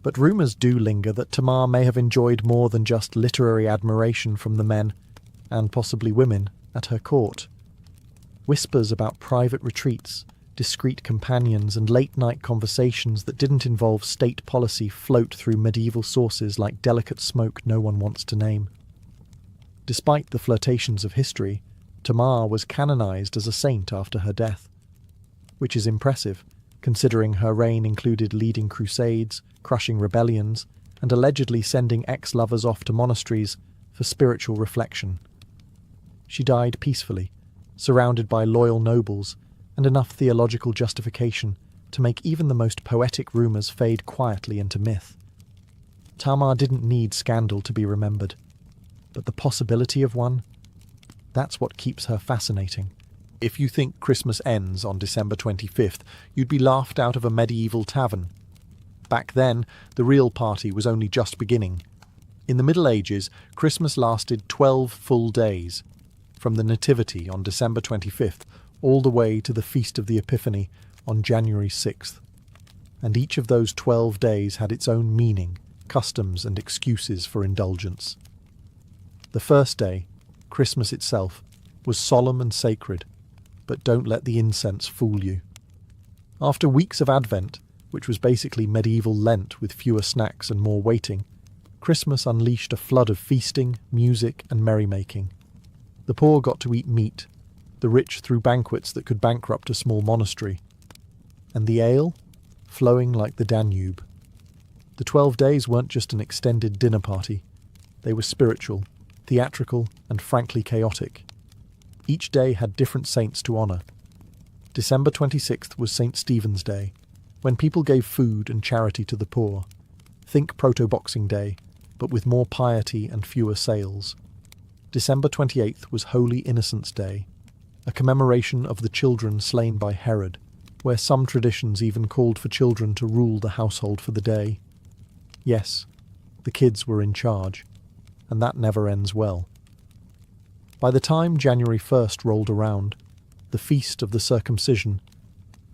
but rumours do linger that Tamar may have enjoyed more than just literary admiration from the men, and possibly women, at her court. Whispers about private retreats, discreet companions, and late-night conversations that didn't involve state policy float through medieval sources like delicate smoke no one wants to name. Despite the flirtations of history, Tamar was canonized as a saint after her death, which is impressive, considering her reign included leading crusades, crushing rebellions, and allegedly sending ex-lovers off to monasteries for spiritual reflection. She died peacefully, surrounded by loyal nobles, and enough theological justification to make even the most poetic rumours fade quietly into myth. Tamar didn't need scandal to be remembered, but the possibility of one, that's what keeps her fascinating. If you think Christmas ends on December 25th, you'd be laughed out of a medieval tavern. Back then, the real party was only just beginning. In the Middle Ages, Christmas lasted 12 full days, from the Nativity on December 25th all the way to the Feast of the Epiphany on January 6th. And each of those 12 days had its own meaning, customs, and excuses for indulgence. The first day, Christmas itself, was solemn and sacred, but don't let the incense fool you. After weeks of Advent, which was basically medieval Lent with fewer snacks and more waiting, Christmas unleashed a flood of feasting, music, and merrymaking. The poor got to eat meat, the rich threw banquets that could bankrupt a small monastery, and the ale, flowing like the Danube. The 12 days weren't just an extended dinner party. They were spiritual, theatrical, and frankly chaotic. Each day had different saints to honour. December 26th was St. Stephen's Day, when people gave food and charity to the poor. Think Proto-Boxing Day, but with more piety and fewer sales. December 28th was Holy Innocents' Day, a commemoration of the children slain by Herod, where some traditions even called for children to rule the household for the day. Yes, the kids were in charge, and that never ends well. By the time January 1st rolled around, the feast of the circumcision,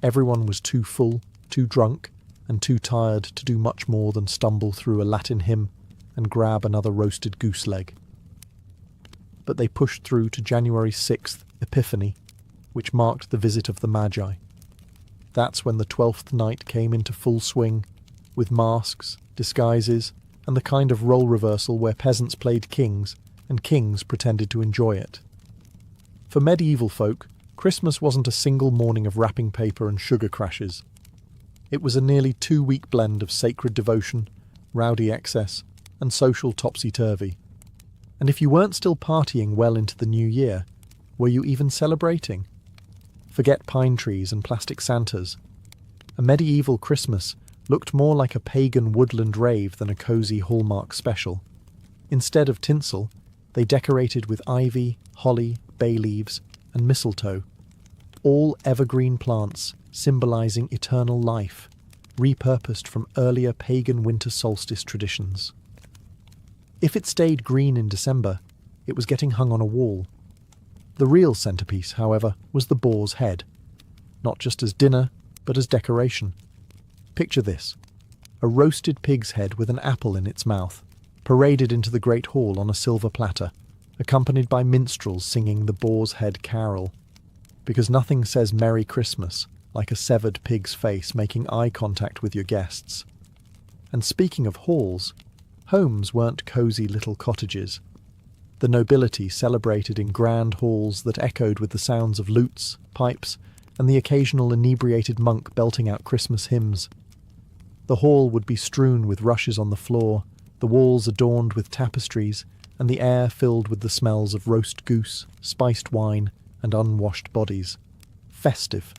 everyone was too full, too drunk, and too tired to do much more than stumble through a Latin hymn and grab another roasted goose leg. But they pushed through to January 6th, Epiphany, which marked the visit of the Magi. That's when the 12th night came into full swing, with masks, disguises, and the kind of role reversal where peasants played kings and kings pretended to enjoy it. For medieval folk, Christmas wasn't a single morning of wrapping paper and sugar crashes. It was a nearly 2-week blend of sacred devotion, rowdy excess, and social topsy-turvy. And if you weren't still partying well into the new year, were you even celebrating? Forget pine trees and plastic Santas. A medieval Christmas looked more like a pagan woodland rave than a cozy Hallmark special. Instead of tinsel, they decorated with ivy, holly, bay leaves, and mistletoe, all evergreen plants symbolizing eternal life, repurposed from earlier pagan winter solstice traditions. If it stayed green in December, it was getting hung on a wall. The real centerpiece, however, was the boar's head, not just as dinner, but as decoration. Picture this: a roasted pig's head with an apple in its mouth, paraded into the great hall on a silver platter, accompanied by minstrels singing the boar's head carol. Because nothing says Merry Christmas like a severed pig's face making eye contact with your guests. And speaking of halls, homes weren't cosy little cottages. The nobility celebrated in grand halls that echoed with the sounds of lutes, pipes, and the occasional inebriated monk belting out Christmas hymns. The hall would be strewn with rushes on the floor, the walls adorned with tapestries, and the air filled with the smells of roast goose, spiced wine, and unwashed bodies. Festive.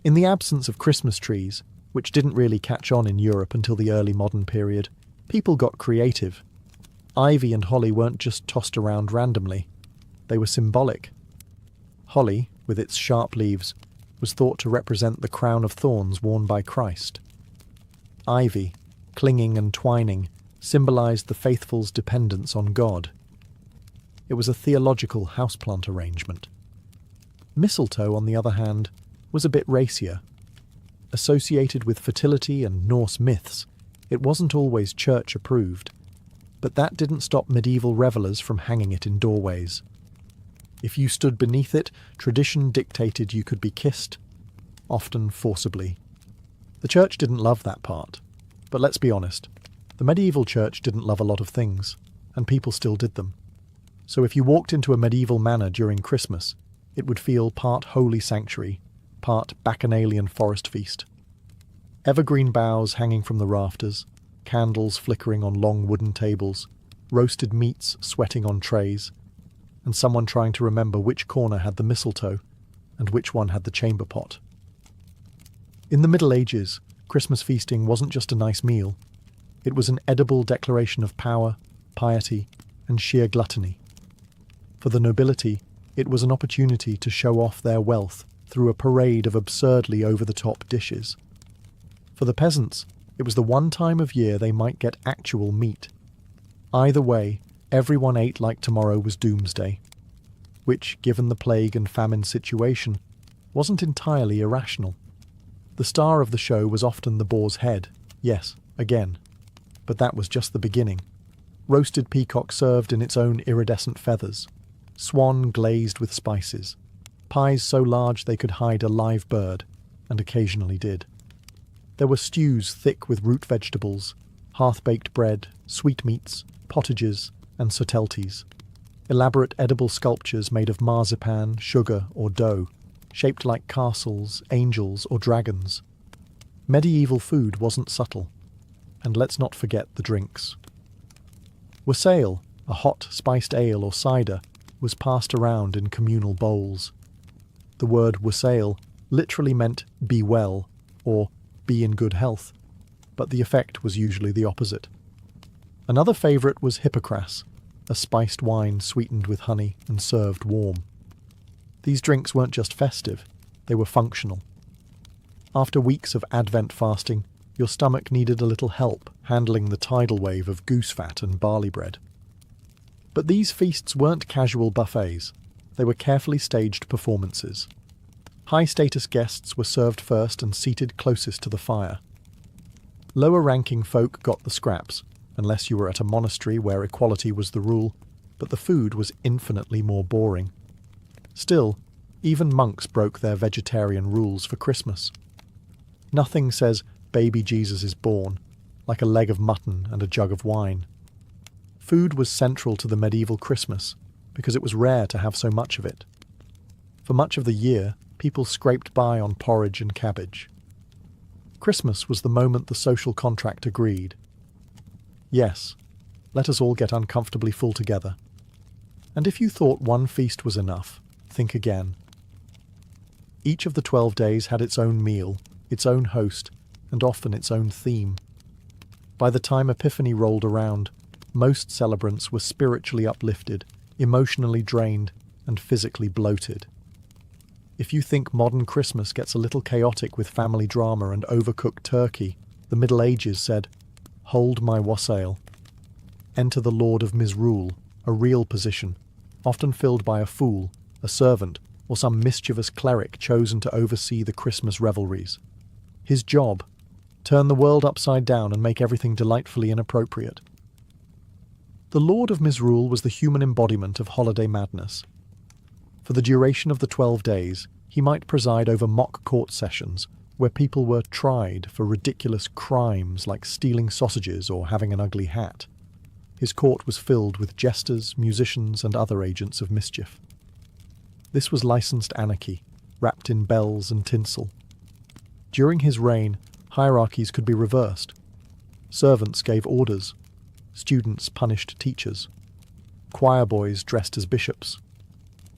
In the absence of Christmas trees, which didn't really catch on in Europe until the early modern period, people got creative. Ivy and holly weren't just tossed around randomly. They were symbolic. Holly, with its sharp leaves, was thought to represent the crown of thorns worn by Christ. Ivy, clinging and twining, symbolized the faithful's dependence on God. It was a theological houseplant arrangement. Mistletoe, on the other hand, was a bit racier. Associated with fertility and Norse myths, it wasn't always church-approved, but that didn't stop medieval revelers from hanging it in doorways. If you stood beneath it, tradition dictated you could be kissed, often forcibly. The church didn't love that part, but let's be honest, the medieval church didn't love a lot of things, and people still did them. So if you walked into a medieval manor during Christmas, it would feel part holy sanctuary, part bacchanalian forest feast. Evergreen boughs hanging from the rafters, candles flickering on long wooden tables, roasted meats sweating on trays, and someone trying to remember which corner had the mistletoe and which one had the chamber pot. In the Middle Ages, Christmas feasting wasn't just a nice meal. It was an edible declaration of power, piety, and sheer gluttony. For the nobility, it was an opportunity to show off their wealth through a parade of absurdly over-the-top dishes. For the peasants, it was the one time of year they might get actual meat. Either way, everyone ate like tomorrow was doomsday, which, given the plague and famine situation, wasn't entirely irrational. The star of the show was often the boar's head, yes, again, but that was just the beginning. Roasted peacock served in its own iridescent feathers, swan glazed with spices, pies so large they could hide a live bird, and occasionally did. There were stews thick with root vegetables, half-baked bread, sweetmeats, pottages, and soteltes. Elaborate edible sculptures made of marzipan, sugar, or dough, shaped like castles, angels, or dragons. Medieval food wasn't subtle. And let's not forget the drinks. Wassail, a hot, spiced ale or cider, was passed around in communal bowls. The word wassail literally meant be well, or be in good health, but the effect was usually the opposite. Another favourite was hippocras, a spiced wine sweetened with honey and served warm. These drinks weren't just festive, they were functional. After weeks of Advent fasting, your stomach needed a little help handling the tidal wave of goose fat and barley bread. But these feasts weren't casual buffets, they were carefully staged performances. High-status guests were served first and seated closest to the fire. Lower-ranking folk got the scraps, unless you were at a monastery where equality was the rule, but the food was infinitely more boring. Still, even monks broke their vegetarian rules for Christmas. Nothing says baby Jesus is born like a leg of mutton and a jug of wine. Food was central to the medieval Christmas because it was rare to have so much of it. For much of the year, people scraped by on porridge and cabbage. Christmas was the moment the social contract agreed. Yes, let us all get uncomfortably full together. And if you thought one feast was enough, think again. Each of the 12 days had its own meal, its own host, and often its own theme. By the time Epiphany rolled around, most celebrants were spiritually uplifted, emotionally drained, and physically bloated. If you think modern Christmas gets a little chaotic with family drama and overcooked turkey, the Middle Ages said, "Hold my wassail." Enter the Lord of Misrule, a real position, often filled by a fool, a servant, or some mischievous cleric chosen to oversee the Christmas revelries. His job: turn the world upside down and make everything delightfully inappropriate. The Lord of Misrule was the human embodiment of holiday madness. For the duration of the 12 days, he might preside over mock court sessions where people were tried for ridiculous crimes like stealing sausages or having an ugly hat. His court was filled with jesters, musicians, and other agents of mischief. This was licensed anarchy, wrapped in bells and tinsel. During his reign, hierarchies could be reversed. Servants gave orders. Students punished teachers. Choir boys dressed as bishops.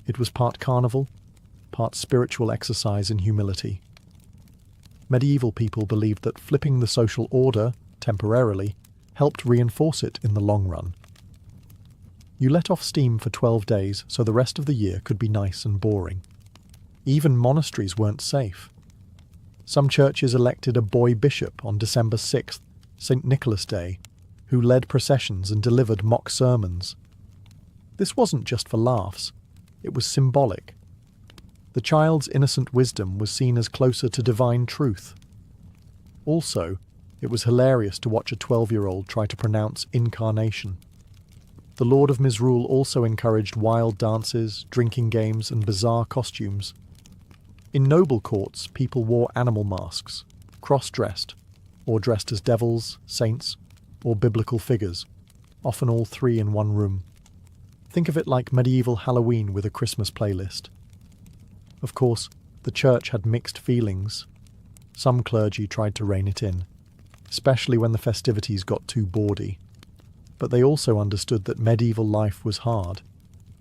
It was part carnival, part spiritual exercise in humility. Medieval people believed that flipping the social order, temporarily, helped reinforce it in the long run. You let off steam for 12 days so the rest of the year could be nice and boring. Even monasteries weren't safe. Some churches elected a boy bishop on December 6th, St. Nicholas Day, who led processions and delivered mock sermons. This wasn't just for laughs, it was symbolic. The child's innocent wisdom was seen as closer to divine truth. Also, it was hilarious to watch a 12-year-old try to pronounce incarnation. The Lord of Misrule also encouraged wild dances, drinking games, and bizarre costumes. In noble courts, people wore animal masks, cross-dressed, or dressed as devils, saints, or biblical figures, often all three in one room. Think of it like medieval Halloween with a Christmas playlist. Of course, the church had mixed feelings. Some clergy tried to rein it in, especially when the festivities got too bawdy. But they also understood that medieval life was hard,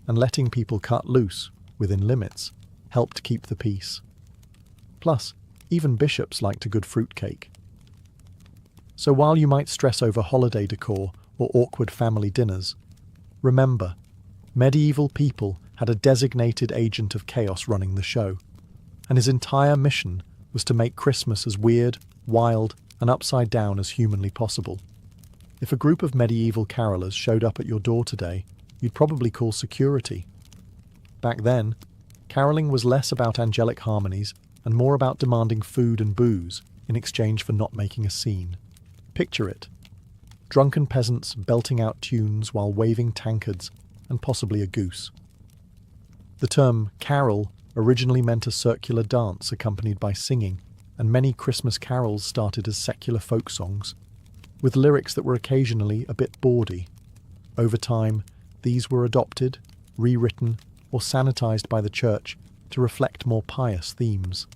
and letting people cut loose, within limits, helped keep the peace. Plus, even bishops liked a good fruitcake. So while you might stress over holiday decor or awkward family dinners, remember, medieval people had a designated agent of chaos running the show, and his entire mission was to make Christmas as weird, wild, and upside down as humanly possible. If a group of medieval carolers showed up at your door today, you'd probably call security. Back then, caroling was less about angelic harmonies and more about demanding food and booze in exchange for not making a scene. Picture it: drunken peasants belting out tunes while waving tankards and possibly a goose. The term carol originally meant a circular dance accompanied by singing, and many Christmas carols started as secular folk songs, with lyrics that were occasionally a bit bawdy. Over time, these were adopted, rewritten, or sanitized by the church to reflect more pious themes.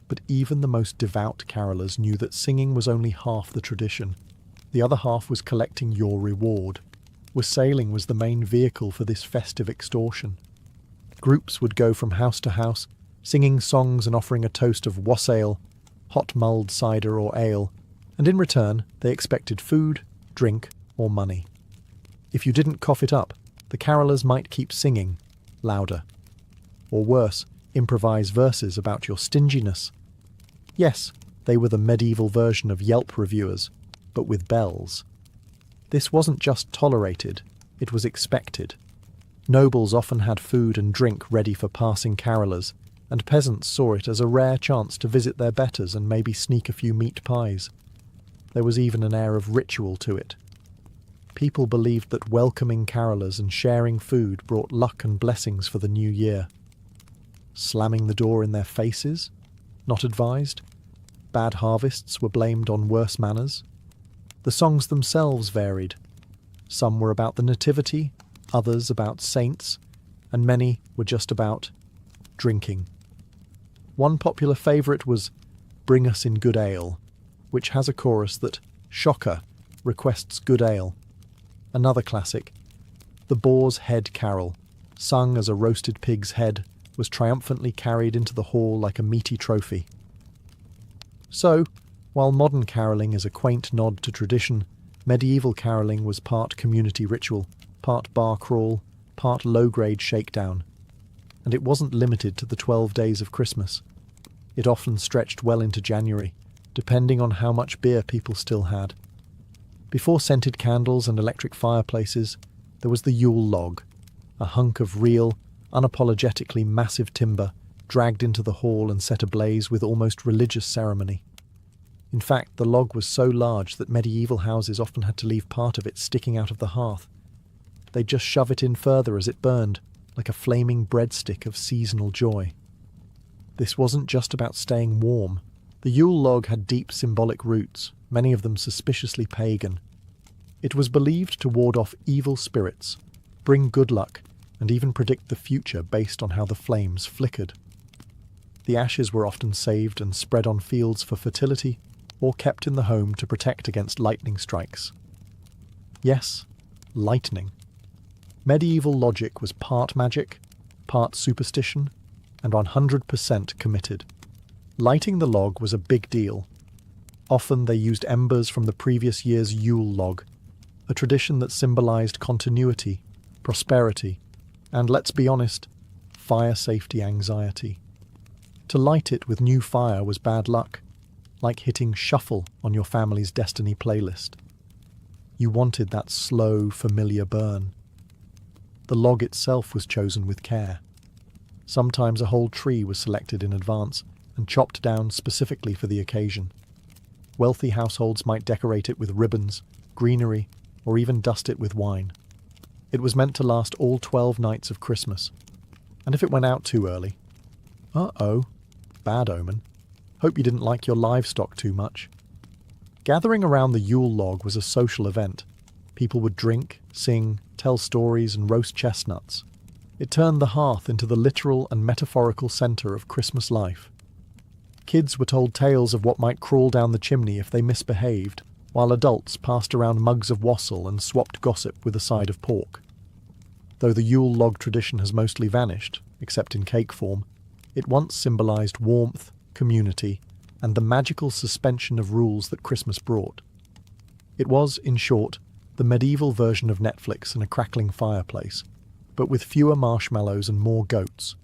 But even the most devout carolers knew that singing was only half the tradition. The other half was collecting your reward. Wassailing was the main vehicle for this festive extortion. Groups would go from house to house, singing songs and offering a toast of wassail, hot mulled cider or ale, and in return they expected food, drink, or money. If you didn't cough it up, the carolers might keep singing, louder. Or worse, improvise verses about your stinginess. Yes, they were the medieval version of Yelp reviewers, but with bells. This wasn't just tolerated, it was expected. Nobles often had food and drink ready for passing carolers, and peasants saw it as a rare chance to visit their betters and maybe sneak a few meat pies. There was even an air of ritual to it. People believed that welcoming carolers and sharing food brought luck and blessings for the new year. Slamming the door in their faces? Not advised. Bad harvests were blamed on worse manners. The songs themselves varied. Some were about the nativity, others about saints, and many were just about drinking. One popular favourite was "Bring Us in Good Ale," which has a chorus that, shocker, requests good ale. Another classic, "The Boar's Head Carol," sung as a roasted pig's head was triumphantly carried into the hall like a meaty trophy. So, while modern caroling is a quaint nod to tradition, medieval caroling was part community ritual, part bar crawl, part low-grade shakedown. And it wasn't limited to the 12 days of Christmas. It often stretched well into January, depending on how much beer people still had. Before scented candles and electric fireplaces, there was the Yule log, a hunk of real, unapologetically massive timber dragged into the hall and set ablaze with almost religious ceremony. In fact, the log was so large that medieval houses often had to leave part of it sticking out of the hearth. They'd just shove it in further as it burned, like a flaming breadstick of seasonal joy. This wasn't just about staying warm. The Yule log had deep symbolic roots, many of them suspiciously pagan. It was believed to ward off evil spirits, bring good luck, and even predict the future based on how the flames flickered. The ashes were often saved and spread on fields for fertility, or kept in the home to protect against lightning strikes. Yes, lightning. Medieval logic was part magic, part superstition, and 100% committed. Lighting the log was a big deal. Often they used embers from the previous year's Yule log, a tradition that symbolized continuity, prosperity, and, let's be honest, fire safety anxiety. To light it with new fire was bad luck, like hitting shuffle on your family's destiny playlist. You wanted that slow, familiar burn. The log itself was chosen with care. Sometimes a whole tree was selected in advance and chopped down specifically for the occasion. Wealthy households might decorate it with ribbons, greenery, or even dust it with wine. It was meant to last all 12 nights of Christmas. And if it went out too early, bad omen. Hope you didn't like your livestock too much. Gathering around the Yule log was a social event. People would drink, sing, tell stories, and roast chestnuts. It turned the hearth into the literal and metaphorical centre of Christmas life. Kids were told tales of what might crawl down the chimney if they misbehaved, while adults passed around mugs of wassail and swapped gossip with a side of pork. Though the Yule log tradition has mostly vanished, except in cake form, it once symbolised warmth, community, and the magical suspension of rules that Christmas brought. It was, in short, the medieval version of Netflix and a crackling fireplace, but with fewer marshmallows and more goats.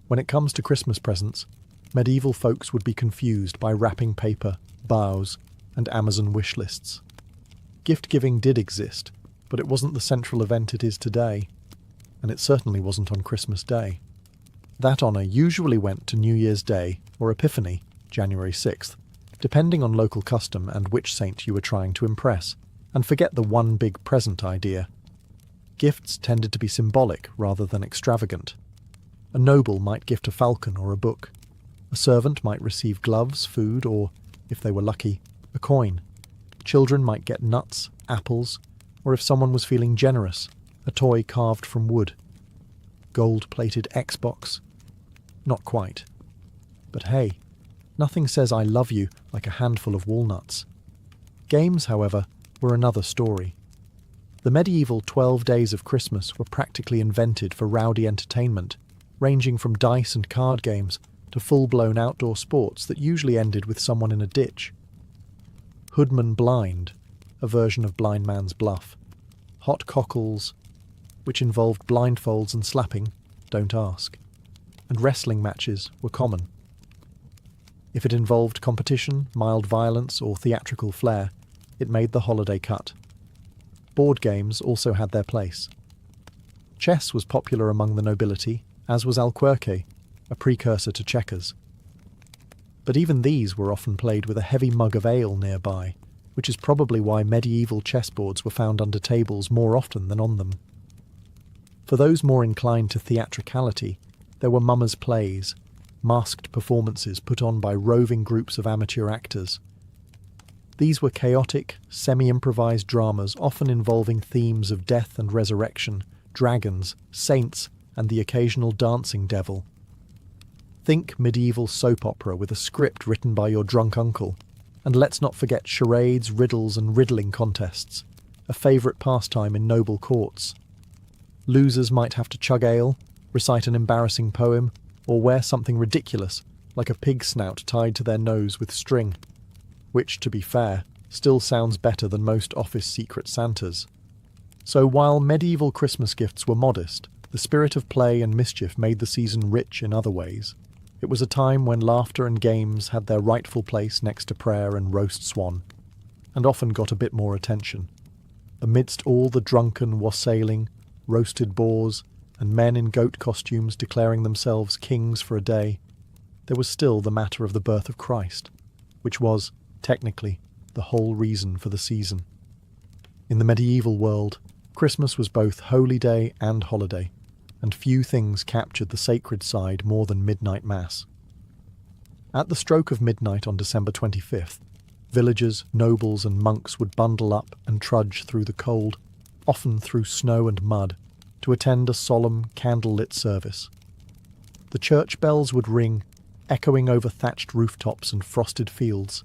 When it comes to Christmas presents, medieval folks would be confused by wrapping paper, bows, and Amazon wish lists. Gift-giving did exist, but it wasn't the central event it is today, and it certainly wasn't on Christmas Day. That honour usually went to New Year's Day or Epiphany, January 6th, depending on local custom and which saint you were trying to impress, and forget the one big present idea. Gifts tended to be symbolic rather than extravagant. A noble might gift a falcon or a book. A servant might receive gloves, food, or, if they were lucky, a coin. Children might get nuts, apples, or if someone was feeling generous, a toy carved from wood. Gold-plated Xbox? Not quite. But hey, nothing says I love you like a handful of walnuts. Games, however, were another story. The medieval 12 days of Christmas were practically invented for rowdy entertainment, ranging from dice and card games to full-blown outdoor sports that usually ended with someone in a ditch. Hoodman Blind, a version of Blind Man's Bluff. Hot cockles, which involved blindfolds and slapping, don't ask. And wrestling matches were common. If it involved competition, mild violence, or theatrical flair, it made the holiday cut. Board games also had their place. Chess was popular among the nobility, as was alquerque, a precursor to checkers. But even these were often played with a heavy mug of ale nearby, which is probably why medieval chessboards were found under tables more often than on them. For those more inclined to theatricality, there were mummers' plays, masked performances put on by roving groups of amateur actors. These were chaotic, semi-improvised dramas often involving themes of death and resurrection, dragons, saints, and the occasional dancing devil. Think medieval soap opera with a script written by your drunk uncle, and let's not forget charades, riddles, and riddling contests, a favourite pastime in noble courts. Losers might have to chug ale, recite an embarrassing poem, or wear something ridiculous, like a pig snout tied to their nose with string, which, to be fair, still sounds better than most office secret Santas. So while medieval Christmas gifts were modest, the spirit of play and mischief made the season rich in other ways. It was a time when laughter and games had their rightful place next to prayer and roast swan, and often got a bit more attention. Amidst all the drunken wassailing, roasted boars, and men in goat costumes declaring themselves kings for a day, there was still the matter of the birth of Christ, which was, technically, the whole reason for the season. In the medieval world, Christmas was both holy day and holiday, and few things captured the sacred side more than midnight mass. At the stroke of midnight on December 25th, villagers, nobles and monks would bundle up and trudge through the cold, often through snow and mud, to attend a solemn, candle-lit service. The church bells would ring, echoing over thatched rooftops and frosted fields.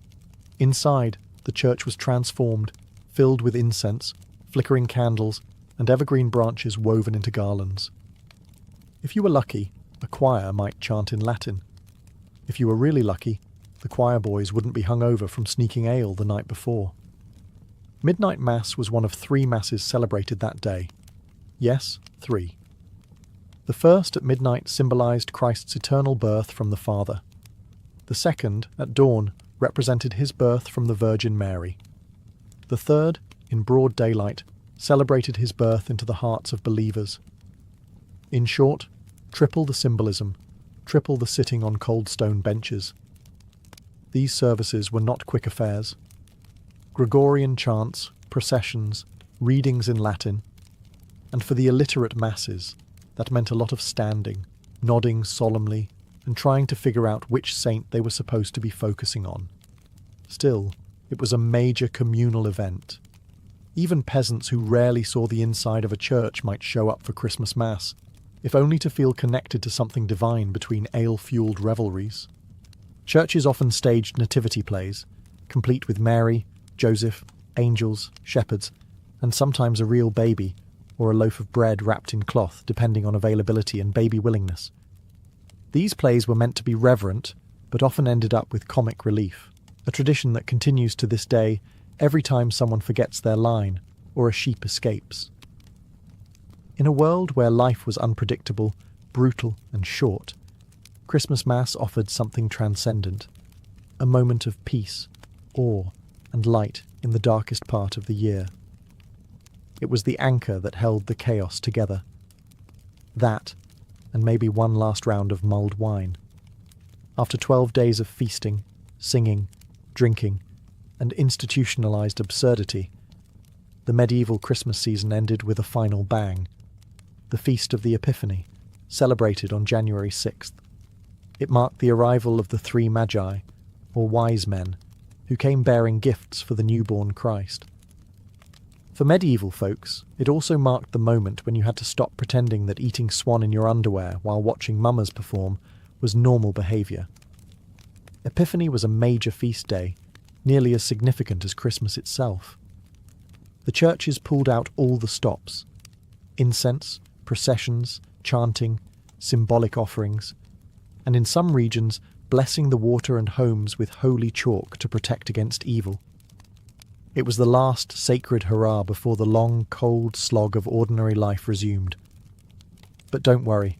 Inside, the church was transformed, filled with incense, flickering candles, and evergreen branches woven into garlands. If you were lucky, a choir might chant in Latin. If you were really lucky, the choir boys wouldn't be hungover from sneaking ale the night before. Midnight Mass was one of 3 masses celebrated that day. Yes, 3. The first at midnight symbolized Christ's eternal birth from the Father. The second, at dawn, represented his birth from the Virgin Mary. The third, in broad daylight, celebrated his birth into the hearts of believers. In short, triple the symbolism, triple the sitting on cold stone benches. These services were not quick affairs. Gregorian chants, processions, readings in Latin, and for the illiterate masses, that meant a lot of standing, nodding solemnly, and trying to figure out which saint they were supposed to be focusing on. Still, it was a major communal event. Even peasants who rarely saw the inside of a church might show up for Christmas Mass, if only to feel connected to something divine between ale-fueled revelries. Churches often staged nativity plays, complete with Mary, Joseph, angels, shepherds, and sometimes a real baby, or a loaf of bread wrapped in cloth, depending on availability and baby willingness. These plays were meant to be reverent, but often ended up with comic relief, a tradition that continues to this day every time someone forgets their line or a sheep escapes. In a world where life was unpredictable, brutal and short, Christmas Mass offered something transcendent, a moment of peace, awe and light in the darkest part of the year. It was the anchor that held the chaos together. That, and maybe one last round of mulled wine. After 12 days of feasting, singing, drinking, and institutionalized absurdity, the medieval Christmas season ended with a final bang. The Feast of the Epiphany, celebrated on January 6th. It marked the arrival of the 3 Magi, or wise men, who came bearing gifts for the newborn Christ. For medieval folks, it also marked the moment when you had to stop pretending that eating swan in your underwear while watching mummers perform was normal behaviour. Epiphany was a major feast day, nearly as significant as Christmas itself. The churches pulled out all the stops: incense, processions, chanting, symbolic offerings, and in some regions, blessing the water and homes with holy chalk to protect against evil. It was the last sacred hurrah before the long, cold slog of ordinary life resumed. But don't worry,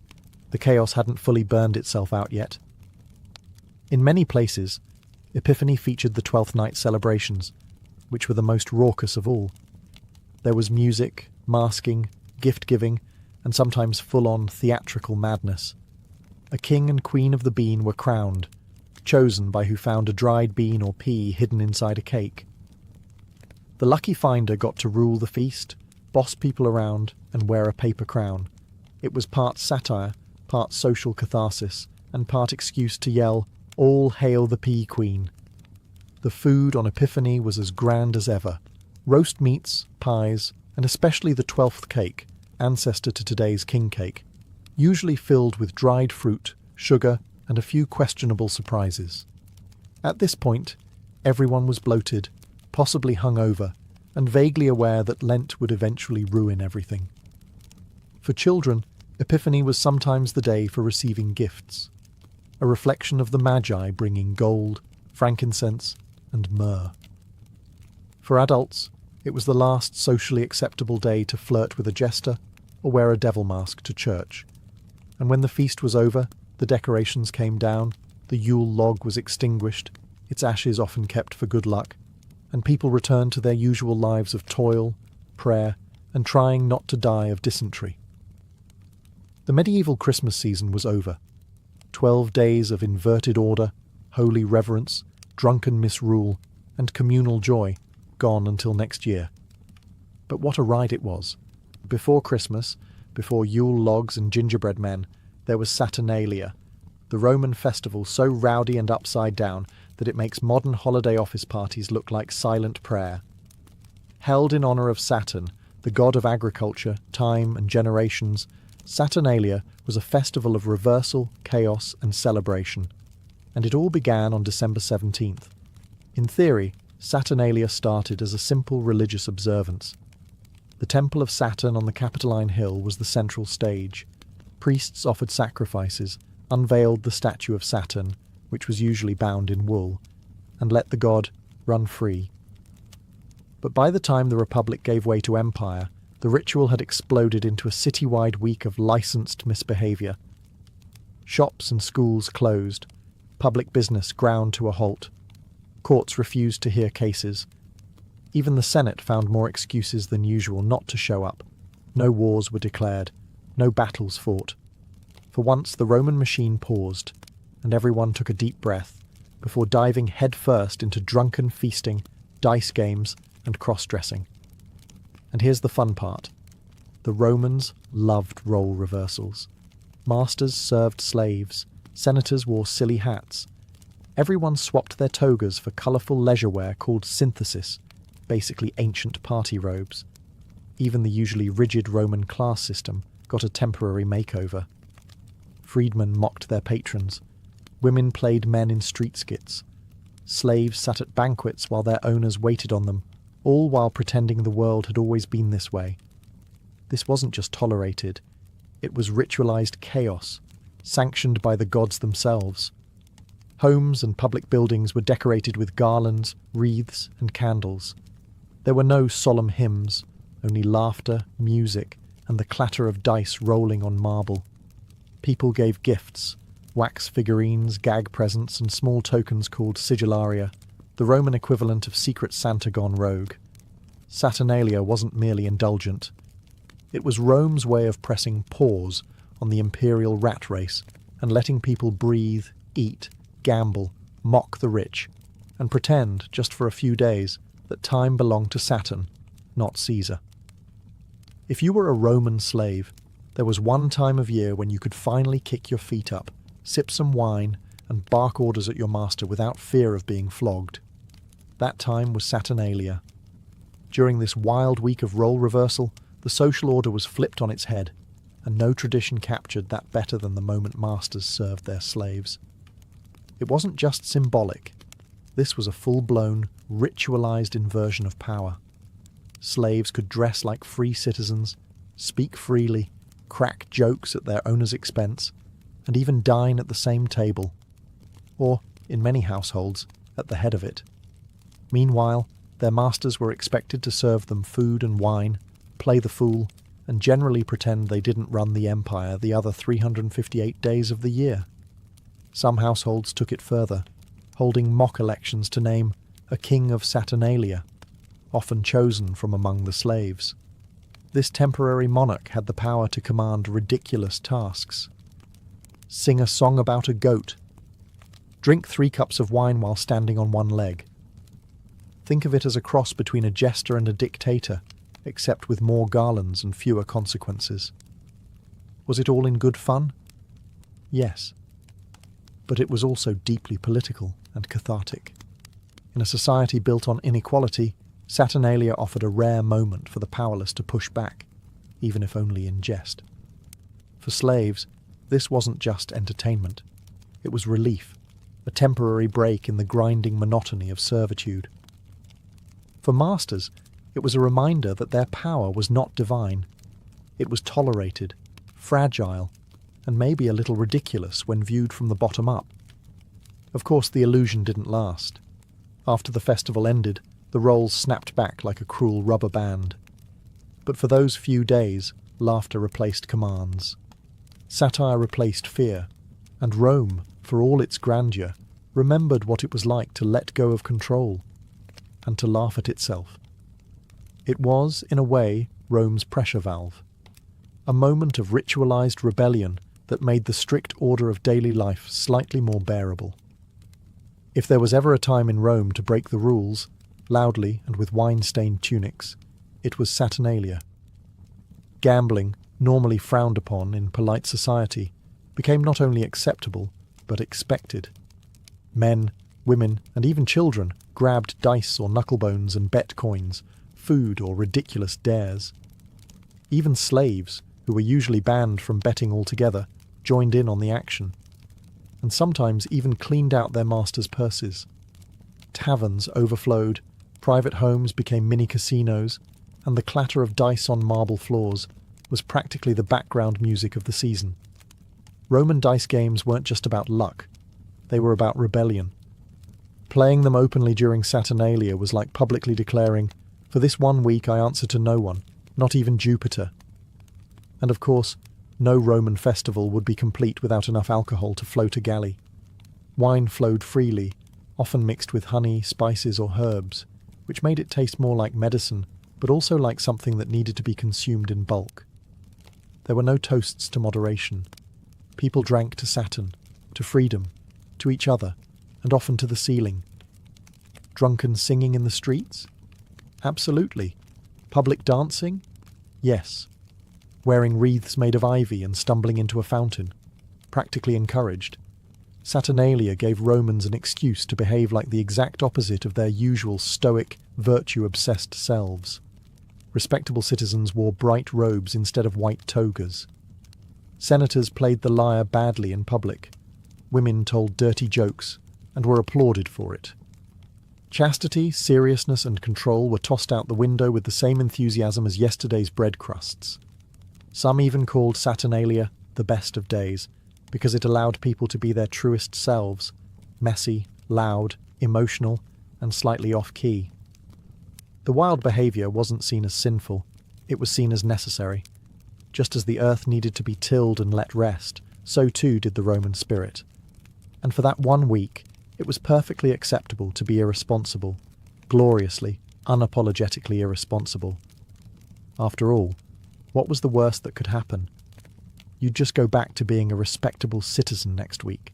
the chaos hadn't fully burned itself out yet. In many places, Epiphany featured the 12th night celebrations, which were the most raucous of all. There was music, masking, gift-giving, and sometimes full-on theatrical madness. A king and queen of the bean were crowned, chosen by who found a dried bean or pea hidden inside a cake. The lucky finder got to rule the feast, boss people around, and wear a paper crown. It was part satire, part social catharsis, and part excuse to yell, "All hail the pea queen." The food on Epiphany was as grand as ever. Roast meats, pies, and especially the 12th cake, ancestor to today's king cake, usually filled with dried fruit, sugar, and a few questionable surprises. At this point, everyone was bloated, possibly hungover, and vaguely aware that Lent would eventually ruin everything. For children, Epiphany was sometimes the day for receiving gifts. a reflection of the Magi bringing gold, frankincense, and myrrh. For adults, it was the last socially acceptable day to flirt with a jester or wear a devil mask to church. And when the feast was over, the decorations came down, the Yule log was extinguished, its ashes often kept for good luck, and people returned to their usual lives of toil, prayer, and trying not to die of dysentery. The medieval Christmas season was over. 12 days of inverted order, holy reverence, drunken misrule, and communal joy, gone until next year. But what a ride it was. Before Christmas, before Yule logs and gingerbread men, there was Saturnalia, the Roman festival so rowdy and upside down that it makes modern holiday office parties look like silent prayer. Held in honour of Saturn, the god of agriculture, time and generations, Saturnalia was a festival of reversal, chaos and celebration. And it all began on December 17th. In theory, Saturnalia started as a simple religious observance. The Temple of Saturn on the Capitoline Hill was the central stage. Priests offered sacrifices, unveiled the statue of Saturn, which was usually bound in wool, and let the god run free. But by the time the Republic gave way to empire, the ritual had exploded into a citywide week of licensed misbehaviour. Shops and schools closed, public business ground to a halt, courts refused to hear cases. Even the Senate found more excuses than usual not to show up. No wars were declared, no battles fought. For once the Roman machine paused, and everyone took a deep breath, before diving headfirst into drunken feasting, dice games, and cross-dressing. And here's the fun part. The Romans loved role reversals. Masters served slaves, senators wore silly hats. Everyone swapped their togas for colourful leisure wear called synthesis, basically ancient party robes. Even the usually rigid Roman class system got a temporary makeover. Freedmen mocked their patrons. Women played men in street skits. Slaves sat at banquets while their owners waited on them, all while pretending the world had always been this way. This wasn't just tolerated, it was ritualized chaos, sanctioned by the gods themselves. Homes and public buildings were decorated with garlands, wreaths, and candles. There were no solemn hymns, only laughter, music, and the clatter of dice rolling on marble. People gave gifts, wax figurines, gag presents, and small tokens called sigillaria, the Roman equivalent of Secret Santa gone rogue. Saturnalia wasn't merely indulgent. It was Rome's way of pressing pause on the imperial rat race and letting people breathe, eat, gamble, mock the rich, and pretend, just for a few days, that time belonged to Saturn, not Caesar. If you were a Roman slave, there was one time of year when you could finally kick your feet up, sip some wine, and bark orders at your master without fear of being flogged. That time was Saturnalia. During this wild week of role reversal, the social order was flipped on its head, and no tradition captured that better than the moment masters served their slaves. It wasn't just symbolic. This was a full-blown, ritualized inversion of power. Slaves could dress like free citizens, speak freely, crack jokes at their owner's expense, and even dine at the same table, or, in many households, at the head of it. Meanwhile, their masters were expected to serve them food and wine, play the fool, and generally pretend they didn't run the empire the other 358 days of the year. Some households took it further, holding mock elections to name a king of Saturnalia, often chosen from among the slaves. This temporary monarch had the power to command ridiculous tasks. Sing a song about a goat. Drink 3 cups of wine while standing on one leg. Think of it as a cross between a jester and a dictator, except with more garlands and fewer consequences. Was it all in good fun? Yes. But it was also deeply political and cathartic. In a society built on inequality, Saturnalia offered a rare moment for the powerless to push back, even if only in jest. For slaves, this wasn't just entertainment. It was relief, a temporary break in the grinding monotony of servitude. For masters, it was a reminder that their power was not divine. It was tolerated, fragile, and maybe a little ridiculous when viewed from the bottom up. Of course, the illusion didn't last. After the festival ended, the roles snapped back like a cruel rubber band. But for those few days, laughter replaced commands. Satire replaced fear, and Rome, for all its grandeur, remembered what it was like to let go of control and to laugh at itself. It was, in a way, Rome's pressure valve, a moment of ritualized rebellion that made the strict order of daily life slightly more bearable. If there was ever a time in Rome to break the rules, loudly and with wine-stained tunics, it was Saturnalia. Gambling, normally frowned upon in polite society, became not only acceptable, but expected. Men, women, and even children grabbed dice or knucklebones and bet coins, food or ridiculous dares. Even slaves, who were usually banned from betting altogether, joined in on the action, and sometimes even cleaned out their masters' purses. Taverns overflowed, private homes became mini-casinos, and the clatter of dice on marble floors was practically the background music of the season. Roman dice games weren't just about luck, they were about rebellion. Playing them openly during Saturnalia was like publicly declaring, "For this 1 week I answer to no one, not even Jupiter." And of course, no Roman festival would be complete without enough alcohol to float a galley. Wine flowed freely, often mixed with honey, spices or herbs, which made it taste more like medicine, but also like something that needed to be consumed in bulk. There were no toasts to moderation. People drank to Saturn, to freedom, to each other, and often to the ceiling. Drunken singing in the streets? Absolutely. Public dancing? Yes. Wearing wreaths made of ivy and stumbling into a fountain? Practically encouraged. Saturnalia gave Romans an excuse to behave like the exact opposite of their usual stoic, virtue-obsessed selves. Respectable citizens wore bright robes instead of white togas. Senators played the lyre badly in public. Women told dirty jokes and were applauded for it. Chastity, seriousness, and control were tossed out the window with the same enthusiasm as yesterday's bread crusts. Some even called Saturnalia the best of days, because it allowed people to be their truest selves, messy, loud, emotional, and slightly off-key. The wild behaviour wasn't seen as sinful, it was seen as necessary. Just as the earth needed to be tilled and let rest, so too did the Roman spirit. And for that 1 week, it was perfectly acceptable to be irresponsible, gloriously, unapologetically irresponsible. After all, what was the worst that could happen? You'd just go back to being a respectable citizen next week.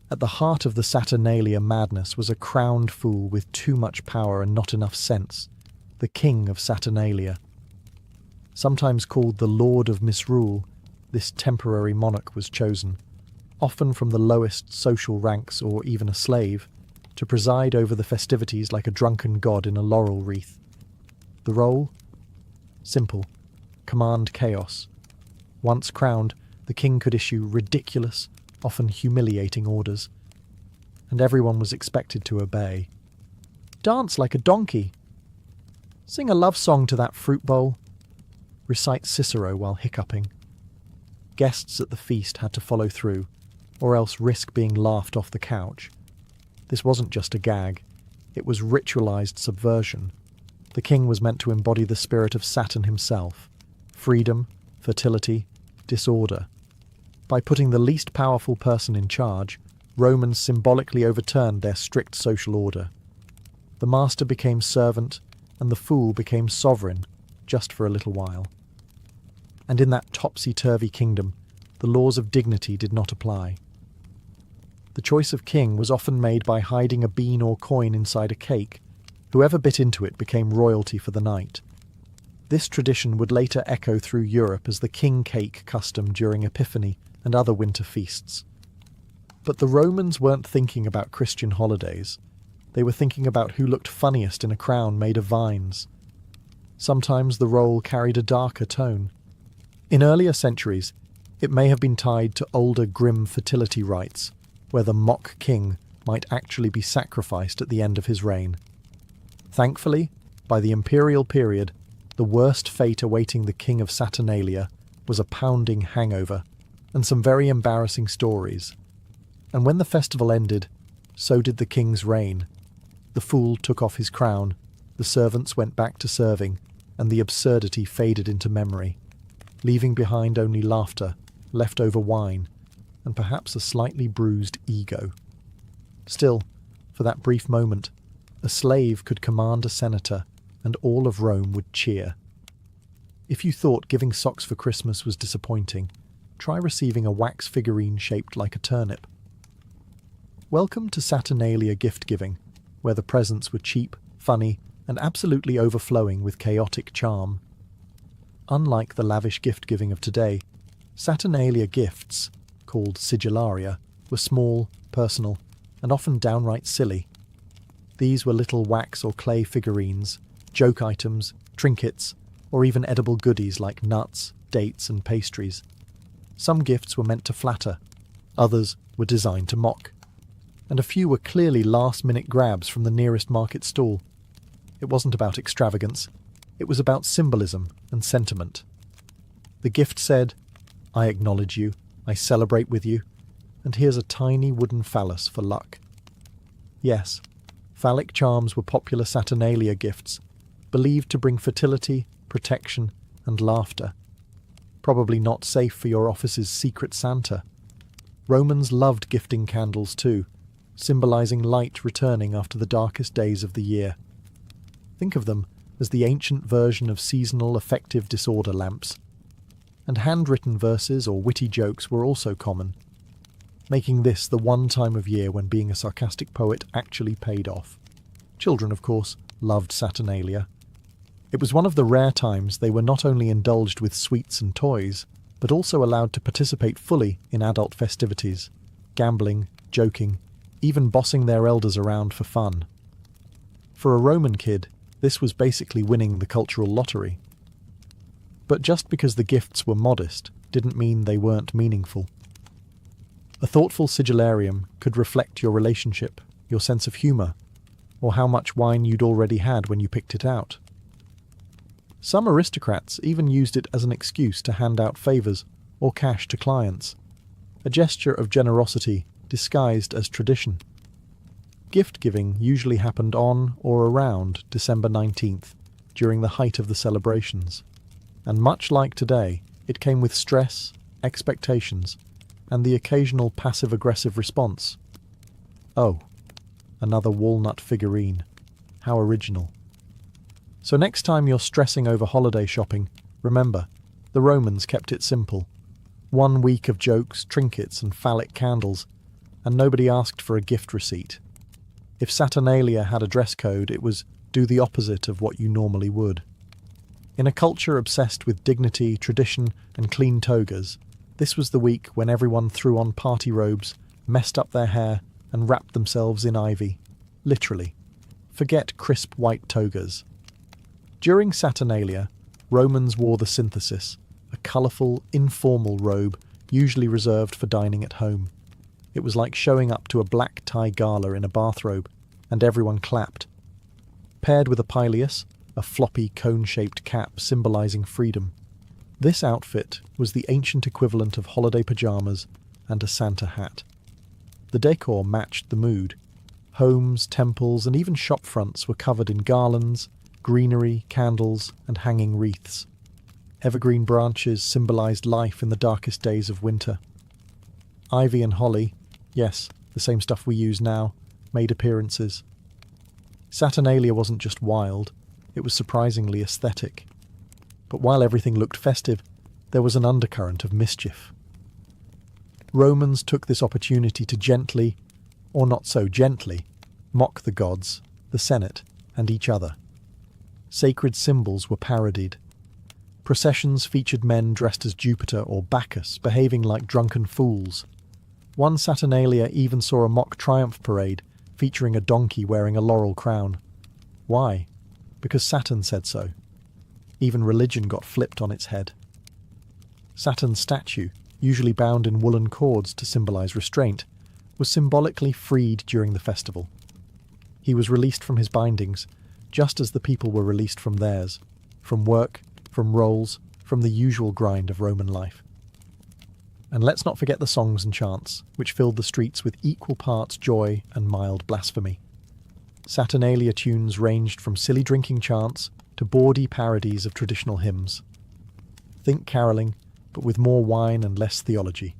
At the heart of the Saturnalia madness was a crowned fool with too much power and not enough sense, the king of Saturnalia. Sometimes called the Lord of Misrule, this temporary monarch was chosen, often from the lowest social ranks or even a slave, to preside over the festivities like a drunken god in a laurel wreath. The role? Simple. Command chaos. Once crowned, the king could issue ridiculous, often humiliating orders, and everyone was expected to obey. Dance like a donkey. Sing a love song to that fruit bowl. Recite Cicero while hiccuping. Guests at the feast had to follow through, or else risk being laughed off the couch. This wasn't just a gag, it was ritualized subversion. The king was meant to embody the spirit of Saturn himself: freedom, fertility, disorder. By putting the least powerful person in charge, Romans symbolically overturned their strict social order. The master became servant, and the fool became sovereign, just for a little while. And in that topsy-turvy kingdom, the laws of dignity did not apply. The choice of king was often made by hiding a bean or coin inside a cake. Whoever bit into it became royalty for the night. This tradition would later echo through Europe as the king cake custom during Epiphany and other winter feasts. But the Romans weren't thinking about Christian holidays. They were thinking about who looked funniest in a crown made of vines. Sometimes the role carried a darker tone. In earlier centuries, it may have been tied to older grim fertility rites, where the mock king might actually be sacrificed at the end of his reign. Thankfully, by the imperial period, the worst fate awaiting the king of Saturnalia was a pounding hangover, and some very embarrassing stories. And when the festival ended, so did the king's reign. The fool took off his crown, the servants went back to serving, and the absurdity faded into memory, leaving behind only laughter, leftover wine, and perhaps a slightly bruised ego. Still, for that brief moment, a slave could command a senator, and all of Rome would cheer. If you thought giving socks for Christmas was disappointing, try receiving a wax figurine shaped like a turnip. Welcome to Saturnalia gift-giving, where the presents were cheap, funny, and absolutely overflowing with chaotic charm. Unlike the lavish gift-giving of today, Saturnalia gifts, called sigillaria, were small, personal, and often downright silly. These were little wax or clay figurines, joke items, trinkets, or even edible goodies like nuts, dates, and pastries. Some gifts were meant to flatter, others were designed to mock, and a few were clearly last-minute grabs from the nearest market stall. It wasn't about extravagance, it was about symbolism and sentiment. The gift said, "I acknowledge you, I celebrate with you, and here's a tiny wooden phallus for luck." Yes, phallic charms were popular Saturnalia gifts, believed to bring fertility, protection, and laughter. Probably not safe for your office's secret Santa. Romans loved gifting candles too, symbolizing light returning after the darkest days of the year. Think of them as the ancient version of seasonal affective disorder lamps. And handwritten verses or witty jokes were also common, making this the one time of year when being a sarcastic poet actually paid off. Children, of course, loved Saturnalia. It was one of the rare times they were not only indulged with sweets and toys, but also allowed to participate fully in adult festivities, gambling, joking, even bossing their elders around for fun. For a Roman kid, this was basically winning the cultural lottery. But just because the gifts were modest didn't mean they weren't meaningful. A thoughtful sigillarium could reflect your relationship, your sense of humour, or how much wine you'd already had when you picked it out. Some aristocrats even used it as an excuse to hand out favours or cash to clients, a gesture of generosity disguised as tradition. Gift-giving usually happened on or around December 19th, during the height of the celebrations. And much like today, it came with stress, expectations, and the occasional passive-aggressive response. "Oh, another walnut figurine. How original." So next time you're stressing over holiday shopping, remember, the Romans kept it simple. 1 week of jokes, trinkets, and phallic candles, and nobody asked for a gift receipt. If Saturnalia had a dress code, it was do the opposite of what you normally would. In a culture obsessed with dignity, tradition, and clean togas, this was the week when everyone threw on party robes, messed up their hair, and wrapped themselves in ivy. Literally. Forget crisp white togas. During Saturnalia, Romans wore the synthesis, a colourful, informal robe usually reserved for dining at home. It was like showing up to a black tie gala in a bathrobe, and everyone clapped. Paired with a pileus, a floppy cone-shaped cap symbolising freedom. This outfit was the ancient equivalent of holiday pyjamas and a Santa hat. The decor matched the mood. Homes, temples, and even shop fronts were covered in garlands, greenery, candles, and hanging wreaths. Evergreen branches symbolised life in the darkest days of winter. Ivy and holly, yes, the same stuff we use now, made appearances. Saturnalia wasn't just wild, it was surprisingly aesthetic. But while everything looked festive, there was an undercurrent of mischief. Romans took this opportunity to gently, or not so gently, mock the gods, the Senate, and each other. Sacred symbols were parodied. Processions featured men dressed as Jupiter or Bacchus, behaving like drunken fools. One Saturnalia even saw a mock triumph parade featuring a donkey wearing a laurel crown. Why? Because Saturn said so. Even religion got flipped on its head. Saturn's statue, usually bound in woolen cords to symbolise restraint, was symbolically freed during the festival. He was released from his bindings, just as the people were released from theirs, from work, from roles, from the usual grind of Roman life. And let's not forget the songs and chants, which filled the streets with equal parts joy and mild blasphemy. Saturnalia tunes ranged from silly drinking chants to bawdy parodies of traditional hymns. Think caroling, but with more wine and less theology.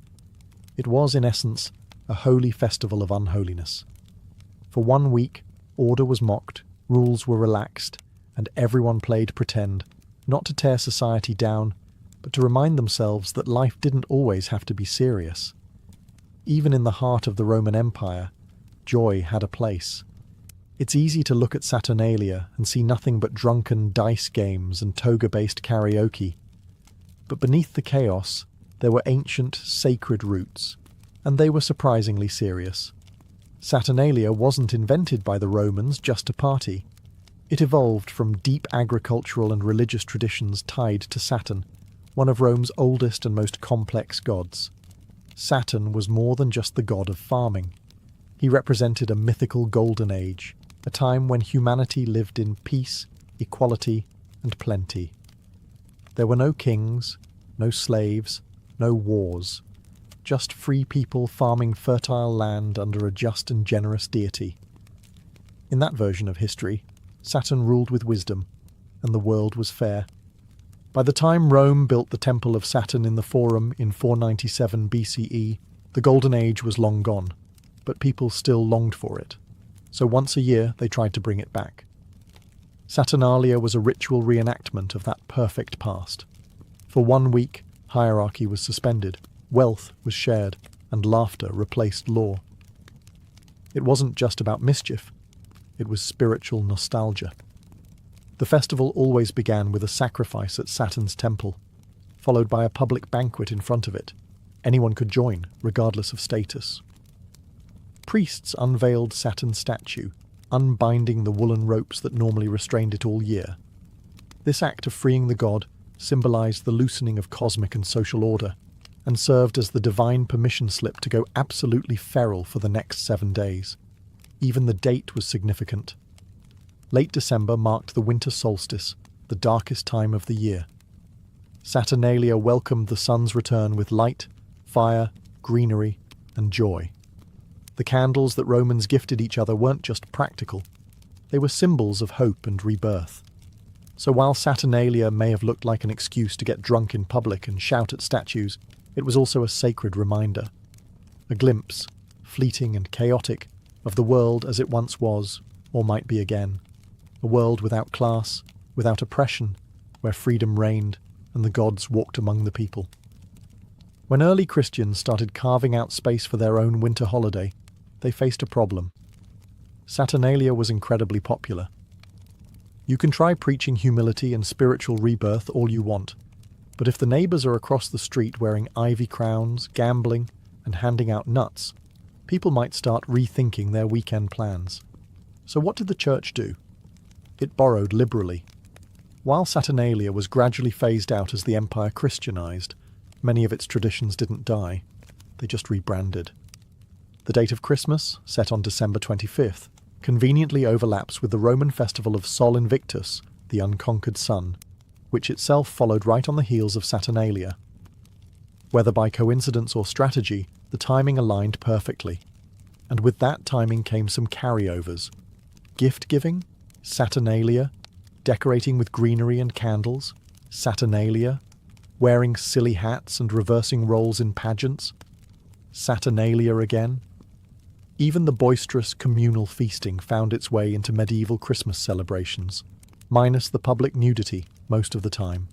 It was, in essence, a holy festival of unholiness. For 1 week, order was mocked, rules were relaxed, and everyone played pretend, not to tear society down, but to remind themselves that life didn't always have to be serious. Even in the heart of the Roman Empire, joy had a place. It's easy to look at Saturnalia and see nothing but drunken dice games and toga-based karaoke. But beneath the chaos, there were ancient, sacred roots, and they were surprisingly serious. Saturnalia wasn't invented by the Romans just to party. It evolved from deep agricultural and religious traditions tied to Saturn, one of Rome's oldest and most complex gods. Saturn was more than just the god of farming. He represented a mythical golden age, a time when humanity lived in peace, equality, and plenty. There were no kings, no slaves, no wars, just free people farming fertile land under a just and generous deity. In that version of history, Saturn ruled with wisdom, and the world was fair. By the time Rome built the Temple of Saturn in the Forum in 497 BCE, the Golden Age was long gone, but people still longed for it. So once a year they tried to bring it back. Saturnalia was a ritual reenactment of that perfect past. For 1 week, hierarchy was suspended, wealth was shared, and laughter replaced law. It wasn't just about mischief, it was spiritual nostalgia. The festival always began with a sacrifice at Saturn's temple, followed by a public banquet in front of it. Anyone could join, regardless of status. Priests unveiled Saturn's statue, unbinding the woolen ropes that normally restrained it all year. This act of freeing the god symbolized the loosening of cosmic and social order, and served as the divine permission slip to go absolutely feral for the next 7 days. Even the date was significant. Late December marked the winter solstice, the darkest time of the year. Saturnalia welcomed the sun's return with light, fire, greenery, and joy. The candles that Romans gifted each other weren't just practical, they were symbols of hope and rebirth. So while Saturnalia may have looked like an excuse to get drunk in public and shout at statues, it was also a sacred reminder. A glimpse, fleeting and chaotic, of the world as it once was, or might be again. A world without class, without oppression, where freedom reigned and the gods walked among the people. When early Christians started carving out space for their own winter holiday, they faced a problem. Saturnalia was incredibly popular. You can try preaching humility and spiritual rebirth all you want, but if the neighbours are across the street wearing ivy crowns, gambling, and handing out nuts, people might start rethinking their weekend plans. So what did the church do? It borrowed liberally. While Saturnalia was gradually phased out as the empire Christianized, many of its traditions didn't die. They just rebranded. The date of Christmas, set on December 25th, conveniently overlaps with the Roman festival of Sol Invictus, the unconquered sun, which itself followed right on the heels of Saturnalia. Whether by coincidence or strategy, the timing aligned perfectly. And with that timing came some carryovers. Gift-giving, Saturnalia, decorating with greenery and candles, Saturnalia, wearing silly hats and reversing roles in pageants, Saturnalia again. Even the boisterous communal feasting found its way into medieval Christmas celebrations, minus the public nudity most of the time.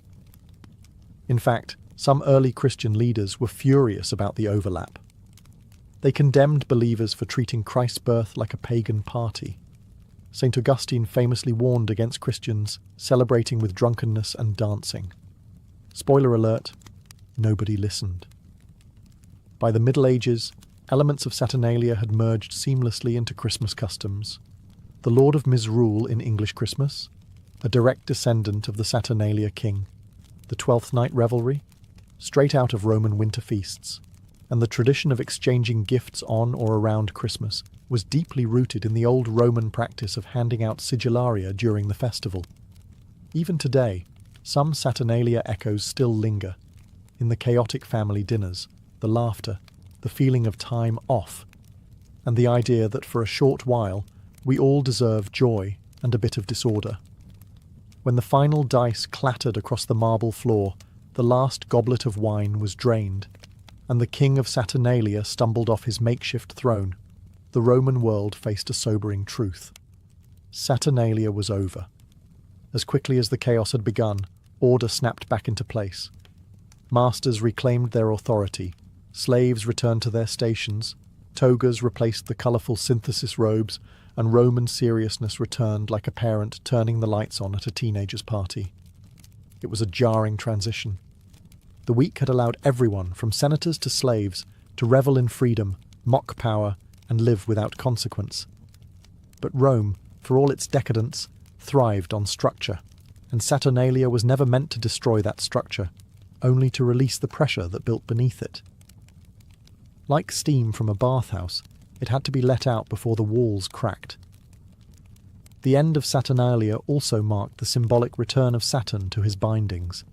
In fact, some early Christian leaders were furious about the overlap. They condemned believers for treating Christ's birth like a pagan party. St. Augustine famously warned against Christians celebrating with drunkenness and dancing. Spoiler alert, nobody listened. By the Middle Ages, elements of Saturnalia had merged seamlessly into Christmas customs. The Lord of Misrule in English Christmas, a direct descendant of the Saturnalia king, the Twelfth Night revelry, straight out of Roman winter feasts, and the tradition of exchanging gifts on or around Christmas was deeply rooted in the old Roman practice of handing out sigillaria during the festival. Even today, some Saturnalia echoes still linger. In the chaotic family dinners, the laughter, the feeling of time off, and the idea that for a short while we all deserve joy and a bit of disorder. When the final dice clattered across the marble floor, the last goblet of wine was drained, and the king of Saturnalia stumbled off his makeshift throne, the Roman world faced a sobering truth. Saturnalia was over. As quickly as the chaos had begun, order snapped back into place. Masters reclaimed their authority, slaves returned to their stations, togas replaced the colourful synthesis robes, and Roman seriousness returned like a parent turning the lights on at a teenager's party. It was a jarring transition. The week had allowed everyone, from senators to slaves, to revel in freedom, mock power, and live without consequence. But Rome, for all its decadence, thrived on structure, and Saturnalia was never meant to destroy that structure, only to release the pressure that built beneath it. Like steam from a bathhouse, it had to be let out before the walls cracked. The end of Saturnalia also marked the symbolic return of Saturn to his bindings.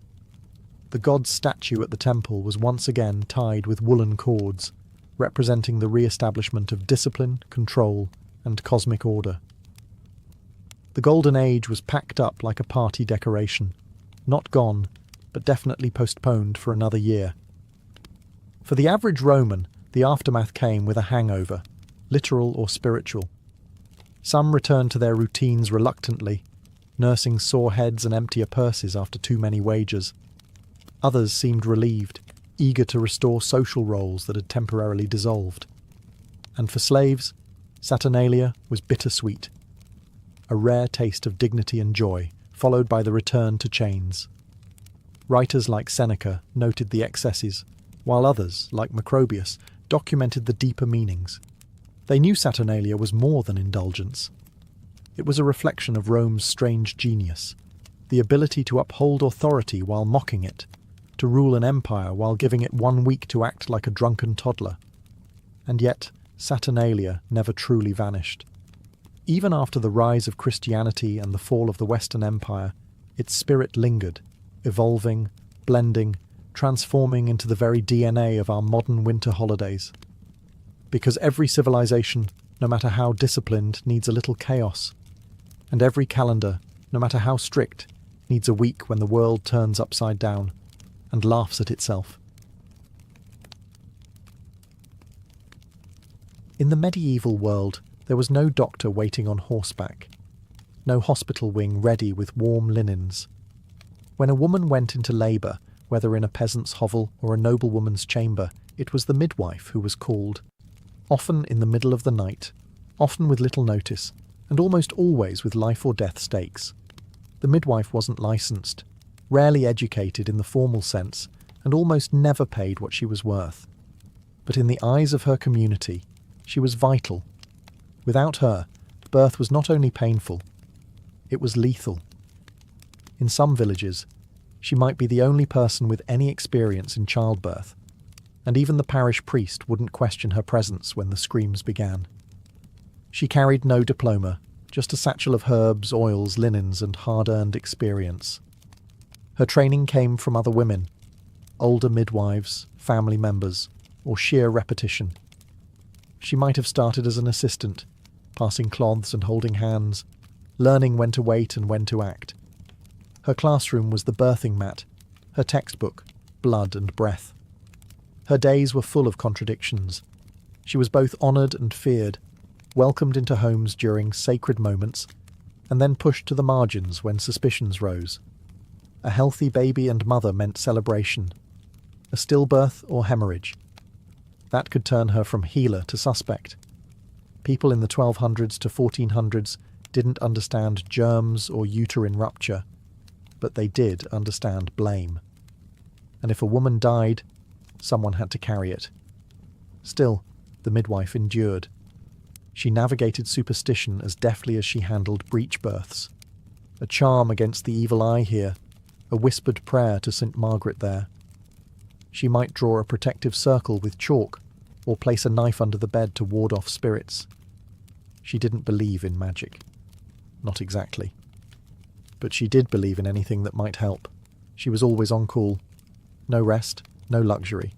The god's statue at the temple was once again tied with woolen cords, representing the re-establishment of discipline, control, and cosmic order. The Golden Age was packed up like a party decoration, not gone, but definitely postponed for another year. For the average Roman, the aftermath came with a hangover, literal or spiritual. Some returned to their routines reluctantly, nursing sore heads and emptier purses after too many wagers. Others seemed relieved, eager to restore social roles that had temporarily dissolved. And for slaves, Saturnalia was bittersweet, a rare taste of dignity and joy, followed by the return to chains. Writers like Seneca noted the excesses, while others, like Macrobius, documented the deeper meanings. They knew Saturnalia was more than indulgence. It was a reflection of Rome's strange genius, the ability to uphold authority while mocking it, to rule an empire while giving it 1 week to act like a drunken toddler. And yet, Saturnalia never truly vanished. Even after the rise of Christianity and the fall of the Western Empire, its spirit lingered, evolving, blending, transforming into the very DNA of our modern winter holidays. Because every civilization, no matter how disciplined, needs a little chaos. And every calendar, no matter how strict, needs a week when the world turns upside down and laughs at itself. In the medieval world, there was no doctor waiting on horseback, no hospital wing ready with warm linens. When a woman went into labour, whether in a peasant's hovel or a noblewoman's chamber, it was the midwife who was called, often in the middle of the night, often with little notice, and almost always with life or death stakes. The midwife wasn't licensed, rarely educated in the formal sense, and almost never paid what she was worth. But in the eyes of her community, she was vital. Without her, birth was not only painful, it was lethal. In some villages, she might be the only person with any experience in childbirth, and even the parish priest wouldn't question her presence when the screams began. She carried no diploma, just a satchel of herbs, oils, linens, and hard-earned experience. Her training came from other women, older midwives, family members, or sheer repetition. She might have started as an assistant, passing cloths and holding hands, learning when to wait and when to act. Her classroom was the birthing mat, her textbook, blood and breath. Her days were full of contradictions. She was both honoured and feared, welcomed into homes during sacred moments, and then pushed to the margins when suspicions rose. A healthy baby and mother meant celebration. A stillbirth or hemorrhage. That could turn her from healer to suspect. People in the 1200s to 1400s didn't understand germs or uterine rupture, but they did understand blame. And if a woman died, someone had to carry it. Still, the midwife endured. She navigated superstition as deftly as she handled breech births. A charm against the evil eye here, a whispered prayer to St. Margaret there. She might draw a protective circle with chalk, or place a knife under the bed to ward off spirits. She didn't believe in magic. Not exactly. But she did believe in anything that might help. She was always on call. No rest, no luxury.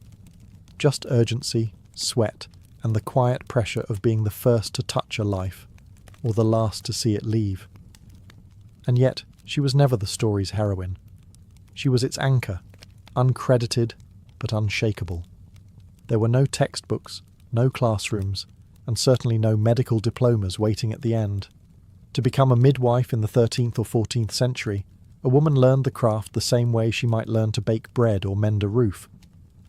Just urgency, sweat, and the quiet pressure of being the first to touch a life, or the last to see it leave. And yet, she was never the story's heroine. She was its anchor, uncredited but unshakable. There were no textbooks, no classrooms, and certainly no medical diplomas waiting at the end. To become a midwife in the 13th or 14th century, a woman learned the craft the same way she might learn to bake bread or mend a roof,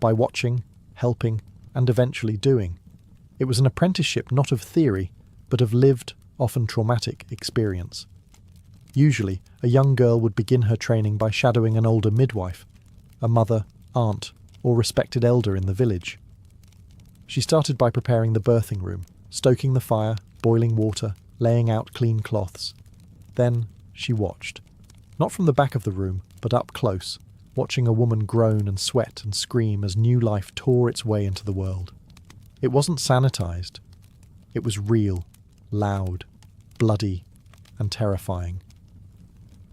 by watching, helping, and eventually doing. It was an apprenticeship not of theory, but of lived, often traumatic, experience. Usually, a young girl would begin her training by shadowing an older midwife, a mother, aunt, or respected elder in the village. She started by preparing the birthing room, stoking the fire, boiling water, laying out clean cloths. Then she watched. Not from the back of the room, but up close, watching a woman groan and sweat and scream as new life tore its way into the world. It wasn't sanitized. It was real, loud, bloody, and terrifying.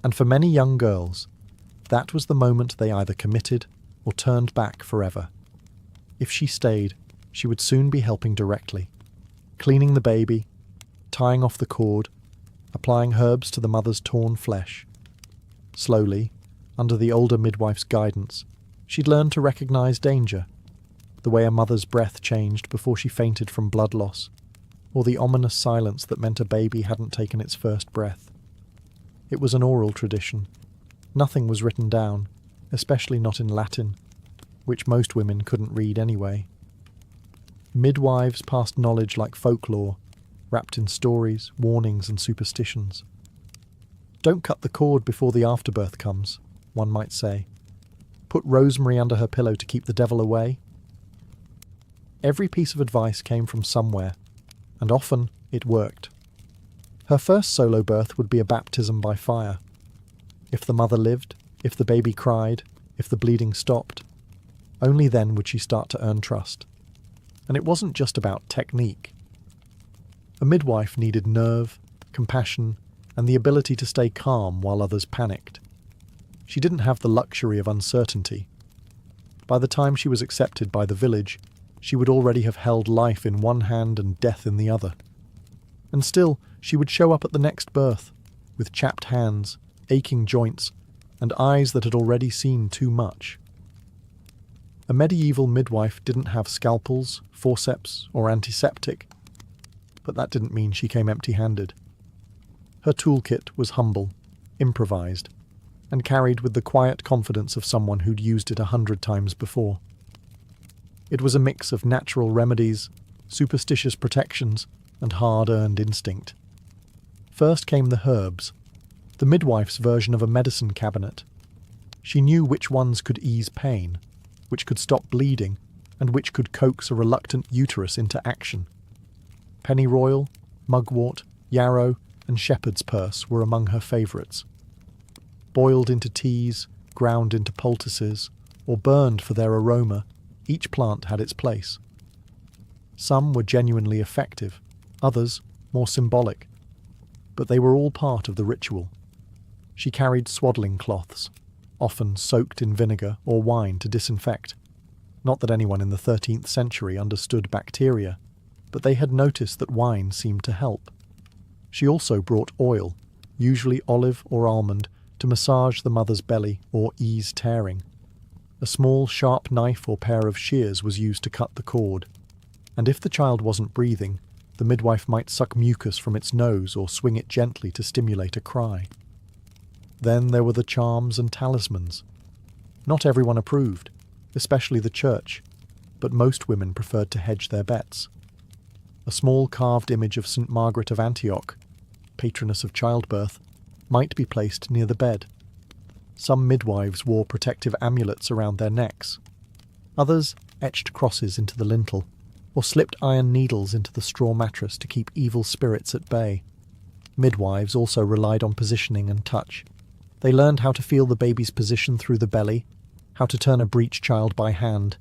And for many young girls, that was the moment they either committed or turned back forever. If she stayed, she would soon be helping directly, cleaning the baby, tying off the cord, applying herbs to the mother's torn flesh. Slowly, under the older midwife's guidance, she'd learned to recognize danger, the way a mother's breath changed before she fainted from blood loss, or the ominous silence that meant a baby hadn't taken its first breath. It was an oral tradition. Nothing was written down, especially not in Latin, which most women couldn't read anyway. Midwives passed knowledge like folklore, wrapped in stories, warnings, and superstitions. Don't cut the cord before the afterbirth comes, one might say. Put rosemary under her pillow to keep the devil away. Every piece of advice came from somewhere, and often it worked. Her first solo birth would be a baptism by fire. If the mother lived, if the baby cried, if the bleeding stopped, only then would she start to earn trust. And it wasn't just about technique. A midwife needed nerve, compassion, and the ability to stay calm while others panicked. She didn't have the luxury of uncertainty. By the time she was accepted by the village, she would already have held life in one hand and death in the other. And still, she would show up at the next birth, with chapped hands, aching joints, and eyes that had already seen too much. A medieval midwife didn't have scalpels, forceps, or antiseptic, but that didn't mean she came empty-handed. Her toolkit was humble, improvised, and carried with the quiet confidence of someone who'd used it 100 times before. It was a mix of natural remedies, superstitious protections, and hard-earned instinct. First came the herbs, the midwife's version of a medicine cabinet. She knew which ones could ease pain, which could stop bleeding, and which could coax a reluctant uterus into action. Pennyroyal, mugwort, yarrow, and shepherd's purse were among her favourites. Boiled into teas, ground into poultices, or burned for their aroma, each plant had its place. Some were genuinely effective, others more symbolic, but they were all part of the ritual. She carried swaddling cloths, often soaked in vinegar or wine to disinfect. Not that anyone in the 13th century understood bacteria, but they had noticed that wine seemed to help. She also brought oil, usually olive or almond, to massage the mother's belly or ease tearing. A small, sharp knife or pair of shears was used to cut the cord, and if the child wasn't breathing, the midwife might suck mucus from its nose or swing it gently to stimulate a cry. Then there were the charms and talismans. Not everyone approved, especially the church, but most women preferred to hedge their bets. A small carved image of St. Margaret of Antioch, patroness of childbirth, might be placed near the bed. Some midwives wore protective amulets around their necks. Others etched crosses into the lintel, or slipped iron needles into the straw mattress to keep evil spirits at bay. Midwives also relied on positioning and touch. They learned how to feel the baby's position through the belly, how to turn a breech child by hand,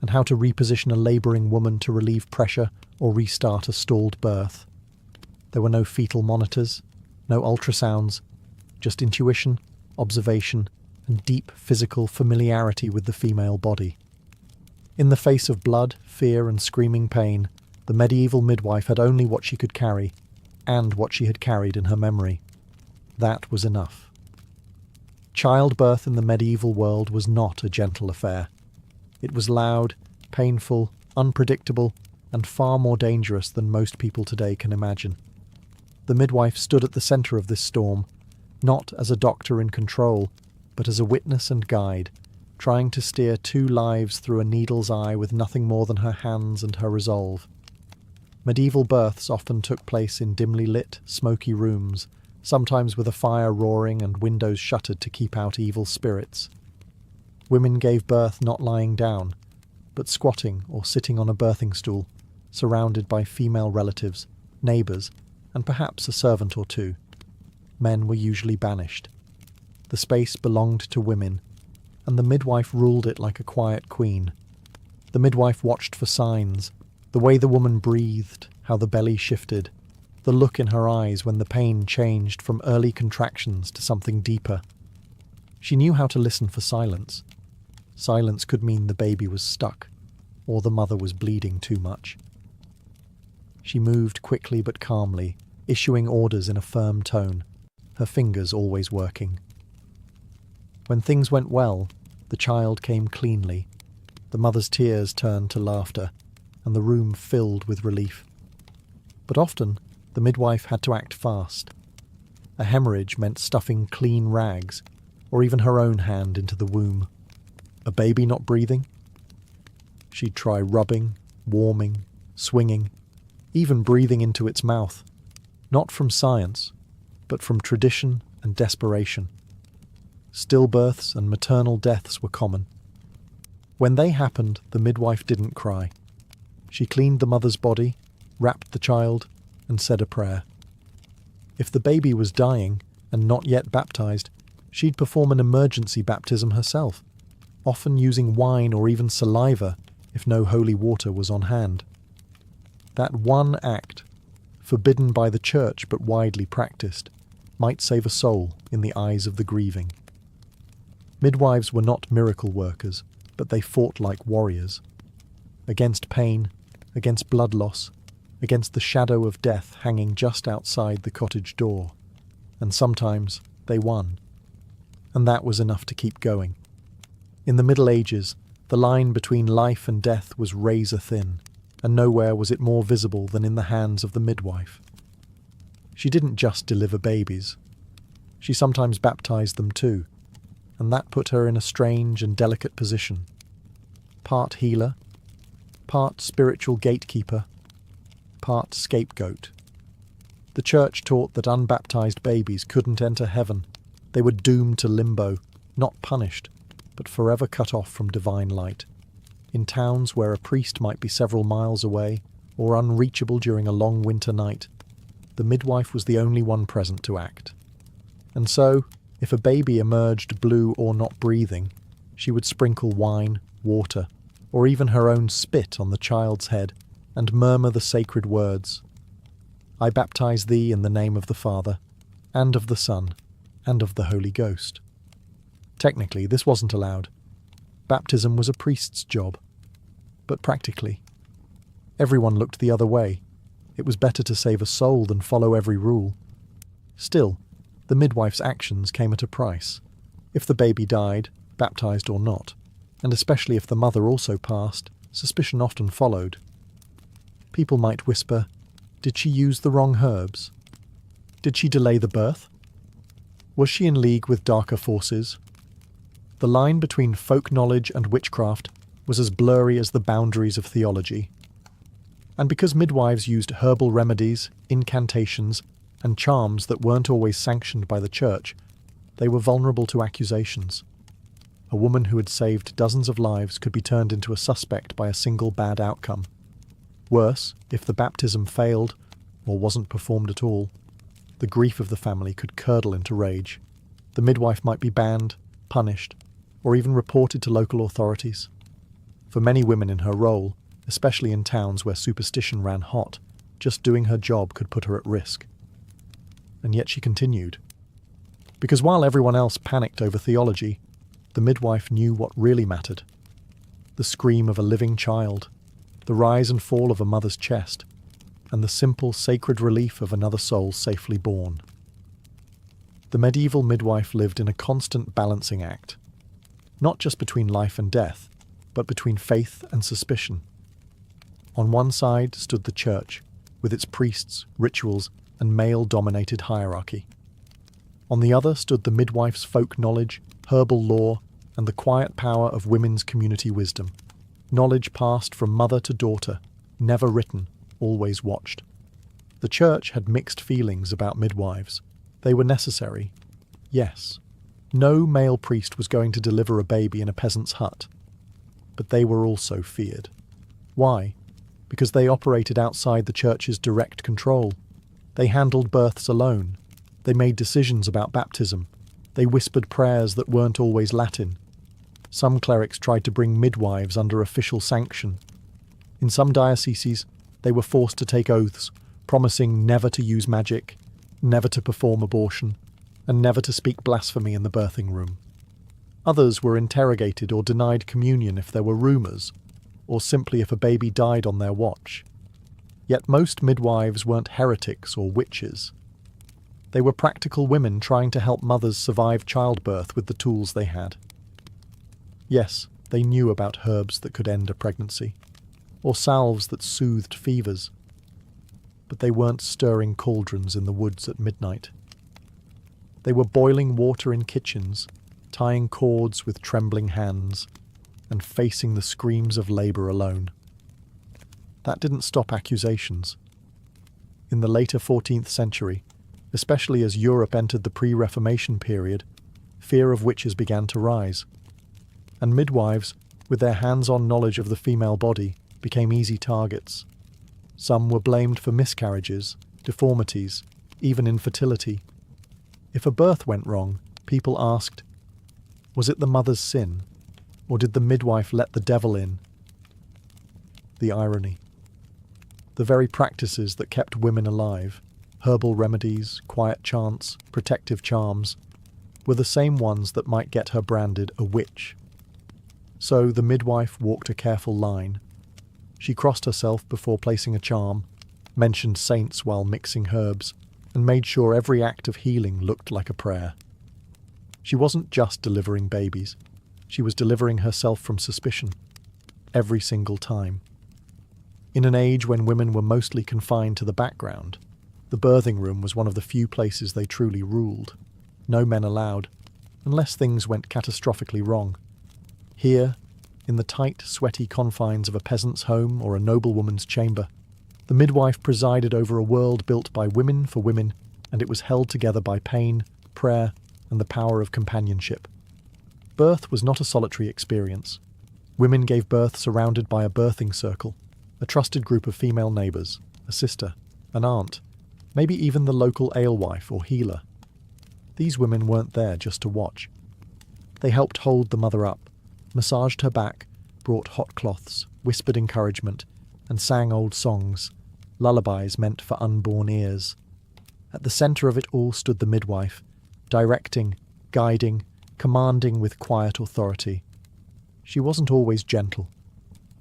and how to reposition a labouring woman to relieve pressure or restart a stalled birth. There were no fetal monitors, no ultrasounds, just intuition, observation, and deep physical familiarity with the female body. In the face of blood, fear, and screaming pain, the medieval midwife had only what she could carry, and what she had carried in her memory. That was enough. Childbirth in the medieval world was not a gentle affair. It was loud, painful, unpredictable, and far more dangerous than most people today can imagine. The midwife stood at the centre of this storm, not as a doctor in control, but as a witness and guide, trying to steer two lives through a needle's eye with nothing more than her hands and her resolve. Medieval births often took place in dimly lit, smoky rooms, sometimes with a fire roaring and windows shuttered to keep out evil spirits. Women gave birth not lying down, but squatting or sitting on a birthing stool, surrounded by female relatives, neighbours, and perhaps a servant or two. Men were usually banished. The space belonged to women, and the midwife ruled it like a quiet queen. The midwife watched for signs, the way the woman breathed, how the belly shifted, the look in her eyes when the pain changed from early contractions to something deeper. She knew how to listen for silence. Silence could mean the baby was stuck, or the mother was bleeding too much. She moved quickly but calmly, issuing orders in a firm tone, her fingers always working. When things went well, the child came cleanly. The mother's tears turned to laughter, and the room filled with relief. But often, the midwife had to act fast. A hemorrhage meant stuffing clean rags, or even her own hand into the womb. A baby not breathing? She'd try rubbing, warming, swinging, even breathing into its mouth. Not from science, but from tradition and desperation. Stillbirths and maternal deaths were common. When they happened, the midwife didn't cry. She cleaned the mother's body, wrapped the child, and said a prayer. If the baby was dying and not yet baptized, she'd perform an emergency baptism herself, often using wine or even saliva if no holy water was on hand. That one act, forbidden by the church but widely practiced, might save a soul in the eyes of the grieving. Midwives were not miracle workers, but they fought like warriors. Against pain, against blood loss, against the shadow of death hanging just outside the cottage door. And sometimes they won. And that was enough to keep going. In the Middle Ages, the line between life and death was razor thin, and nowhere was it more visible than in the hands of the midwife. She didn't just deliver babies. She sometimes baptized them too, and that put her in a strange and delicate position. Part healer, part spiritual gatekeeper, part scapegoat. The church taught that unbaptized babies couldn't enter heaven. They were doomed to limbo, not punished, but forever cut off from divine light. In towns where a priest might be several miles away, or unreachable during a long winter night, the midwife was the only one present to act. And so, if a baby emerged blue or not breathing, she would sprinkle wine, water, or even her own spit on the child's head and murmur the sacred words, "I baptize thee in the name of the Father, and of the Son, and of the Holy Ghost." Technically, this wasn't allowed. Baptism was a priest's job. But practically, everyone looked the other way. It was better to save a soul than follow every rule. Still, the midwife's actions came at a price. If the baby died, baptized or not, and especially if the mother also passed, suspicion often followed. People might whisper, did she use the wrong herbs? Did she delay the birth? Was she in league with darker forces? The line between folk knowledge and witchcraft was as blurry as the boundaries of theology. And because midwives used herbal remedies, incantations, and charms that weren't always sanctioned by the church, they were vulnerable to accusations. A woman who had saved dozens of lives could be turned into a suspect by a single bad outcome. Worse, if the baptism failed, or wasn't performed at all, the grief of the family could curdle into rage. The midwife might be banned, punished, or even reported to local authorities. For many women in her role, especially in towns where superstition ran hot, just doing her job could put her at risk. And yet she continued. Because while everyone else panicked over theology, the midwife knew what really mattered. the scream of a living child, the rise and fall of a mother's chest, and the simple, sacred relief of another soul safely born. The medieval midwife lived in a constant balancing act, not just between life and death, but between faith and suspicion. On one side stood the church, with its priests, rituals, and male-dominated hierarchy. On the other stood the midwife's folk knowledge, herbal lore, and the quiet power of women's community wisdom. Knowledge passed from mother to daughter, never written, always watched. The church had mixed feelings about midwives. They were necessary, yes. No male priest was going to deliver a baby in a peasant's hut. But they were also feared. Why? Because they operated outside the church's direct control. They handled births alone. They made decisions about baptism. They whispered prayers that weren't always Latin. Some clerics tried to bring midwives under official sanction. In some dioceses, they were forced to take oaths, promising never to use magic, never to perform abortion, and never to speak blasphemy in the birthing room. Others were interrogated or denied communion if there were rumours, or simply if a baby died on their watch. Yet most midwives weren't heretics or witches. They were practical women trying to help mothers survive childbirth with the tools they had. Yes, they knew about herbs that could end a pregnancy, or salves that soothed fevers. But they weren't stirring cauldrons in the woods at midnight. They were boiling water in kitchens, tying cords with trembling hands, and facing the screams of labour alone. That didn't stop accusations. In the later 14th century, especially as Europe entered the pre-Reformation period, fear of witches began to rise. And midwives, with their hands-on knowledge of the female body, became easy targets. Some were blamed for miscarriages, deformities, even infertility. If a birth went wrong, people asked, was it the mother's sin, or did the midwife let the devil in? The irony. The very practices that kept women alive, herbal remedies, quiet chants, protective charms, were the same ones that might get her branded a witch. So the midwife walked a careful line. She crossed herself before placing a charm, mentioned saints while mixing herbs, and made sure every act of healing looked like a prayer. She wasn't just delivering babies. She was delivering herself from suspicion. Every single time. In an age when women were mostly confined to the background, the birthing room was one of the few places they truly ruled. No men allowed, unless things went catastrophically wrong. Here, in the tight, sweaty confines of a peasant's home or a noblewoman's chamber, the midwife presided over a world built by women for women, and it was held together by pain, prayer, and the power of companionship. Birth was not a solitary experience. Women gave birth surrounded by a birthing circle, a trusted group of female neighbours, a sister, an aunt, maybe even the local alewife or healer. These women weren't there just to watch. They helped hold the mother up, massaged her back, brought hot cloths, whispered encouragement, and sang old songs, lullabies meant for unborn ears. At the centre of it all stood the midwife, directing, guiding, commanding with quiet authority. She wasn't always gentle.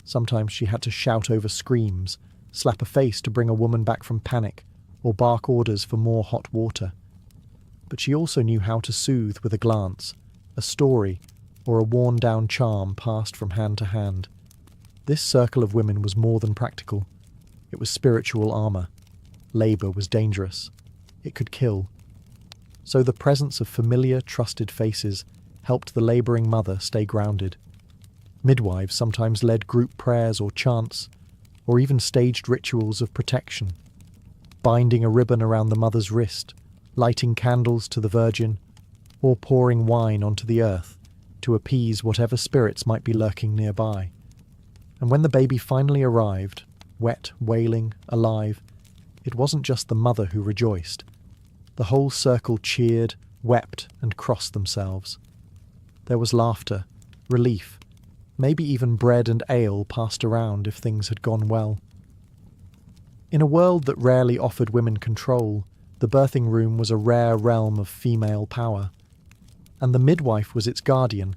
Sometimes she had to shout over screams, slap a face to bring a woman back from panic, or bark orders for more hot water. But she also knew how to soothe with a glance, a story, or a worn-down charm passed from hand to hand. This circle of women was more than practical. It was spiritual armour. Labour was dangerous. It could kill. So the presence of familiar, trusted faces helped the labouring mother stay grounded. Midwives sometimes led group prayers or chants, or even staged rituals of protection, binding a ribbon around the mother's wrist, lighting candles to the Virgin, or pouring wine onto the earth to appease whatever spirits might be lurking nearby. And when the baby finally arrived, wet, wailing, alive, it wasn't just the mother who rejoiced. The whole circle cheered, wept, and crossed themselves. There was laughter, relief, maybe even bread and ale passed around if things had gone well. In a world that rarely offered women control, the birthing room was a rare realm of female power. And the midwife was its guardian,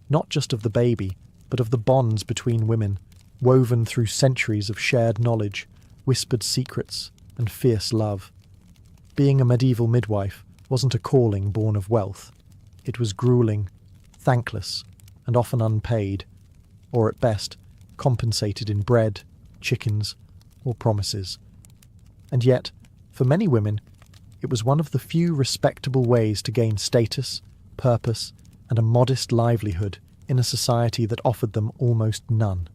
not just of the baby, but of the bonds between women, woven through centuries of shared knowledge, whispered secrets, and fierce love. Being a medieval midwife wasn't a calling born of wealth. It was grueling, thankless, and often unpaid, or at best, compensated in bread, chickens, or promises. And yet, for many women, it was one of the few respectable ways to gain status, purpose, and a modest livelihood in a society that offered them almost none.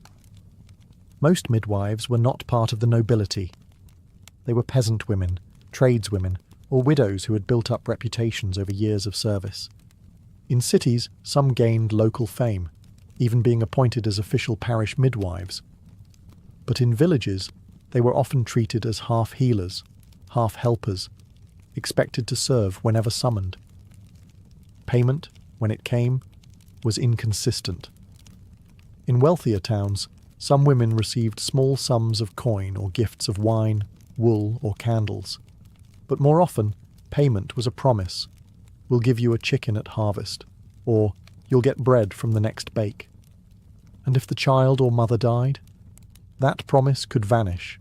Most midwives were not part of the nobility. They were peasant women, tradeswomen, or widows who had built up reputations over years of service. In cities, some gained local fame, even being appointed as official parish midwives. But in villages, they were often treated as half healers, half helpers, expected to serve whenever summoned. Payment, when it came, was inconsistent. In wealthier towns, some women received small sums of coin or gifts of wine, wool, or candles. But more often, payment was a promise. We'll give you a chicken at harvest, or you'll get bread from the next bake. And if the child or mother died, that promise could vanish,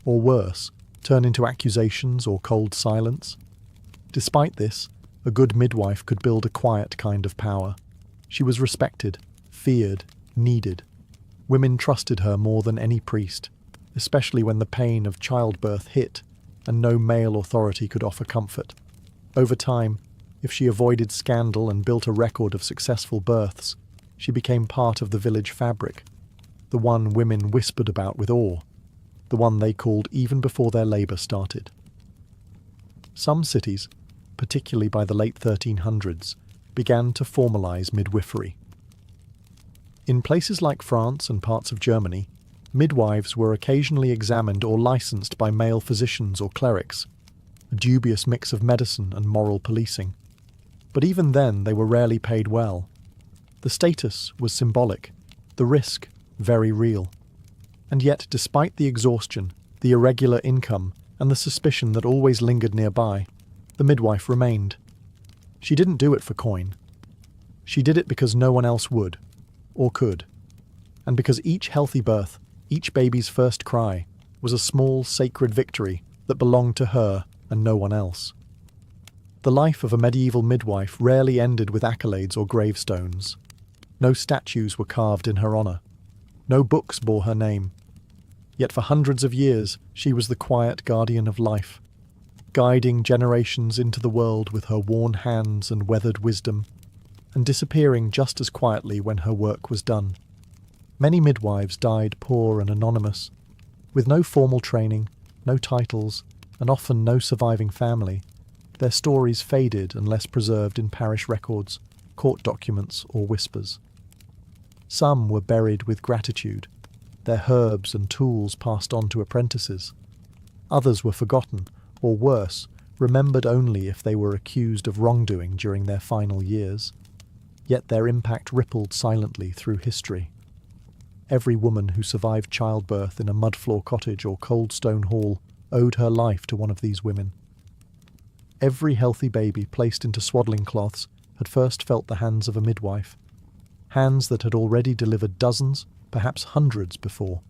or worse, turn into accusations or cold silence. Despite this, a good midwife could build a quiet kind of power. She was respected, feared, needed. Women trusted her more than any priest, especially when the pain of childbirth hit and no male authority could offer comfort. Over time, if she avoided scandal and built a record of successful births, she became part of the village fabric, the one women whispered about with awe, the one they called even before their labour started. Some cities, particularly by the late 1300s, began to formalise midwifery. In places like France and parts of Germany, midwives were occasionally examined or licensed by male physicians or clerics, a dubious mix of medicine and moral policing. But even then they were rarely paid well. The status was symbolic, the risk very real. And yet, despite the exhaustion, the irregular income, and the suspicion that always lingered nearby, the midwife remained. She didn't do it for coin. She did it because no one else would, or could, and because each healthy birth, each baby's first cry, was a small sacred victory that belonged to her and no one else. The life of a medieval midwife rarely ended with accolades or gravestones. No statues were carved in her honour. No books bore her name. Yet for hundreds of years she was the quiet guardian of life, guiding generations into the world with her worn hands and weathered wisdom, and disappearing just as quietly when her work was done. Many midwives died poor and anonymous, with no formal training, no titles, and often no surviving family. Their stories faded unless preserved in parish records, court documents, or whispers. Some were buried with gratitude, their herbs and tools passed on to apprentices. Others were forgotten, or worse, remembered only if they were accused of wrongdoing during their final years. Yet their impact rippled silently through history. Every woman who survived childbirth in a mud-floor cottage or cold stone hall owed her life to one of these women. Every healthy baby placed into swaddling cloths had first felt the hands of a midwife, hands that had already delivered dozens, perhaps hundreds before.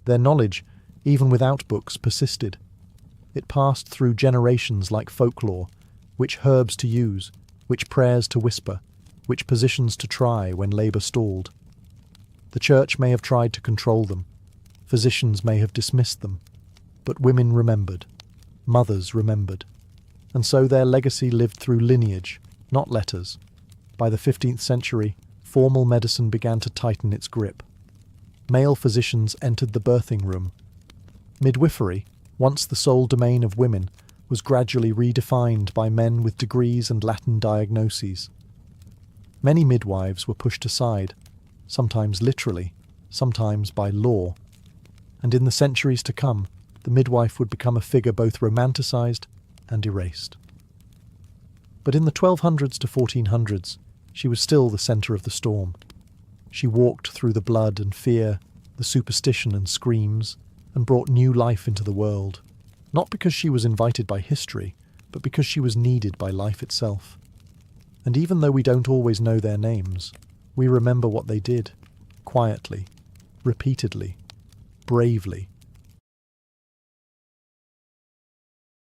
Their knowledge, even without books, persisted. It passed through generations like folklore, which herbs to use, which prayers to whisper, which positions to try when labour stalled. The church may have tried to control them, physicians may have dismissed them, but women remembered, mothers remembered, and so their legacy lived through lineage, not letters. By the 15th century, formal medicine began to tighten its grip. Male physicians entered the birthing room. Midwifery, once the sole domain of women, was gradually redefined by men with degrees and Latin diagnoses. Many midwives were pushed aside, sometimes literally, sometimes by law, and in the centuries to come, the midwife would become a figure both romanticised and erased. But in the 1200s to 1400s, she was still the centre of the storm. She walked through the blood and fear, the superstition and screams, and brought new life into the world, not because she was invited by history, but because she was needed by life itself. And even though we don't always know their names, We remember what they did, quietly, repeatedly, bravely,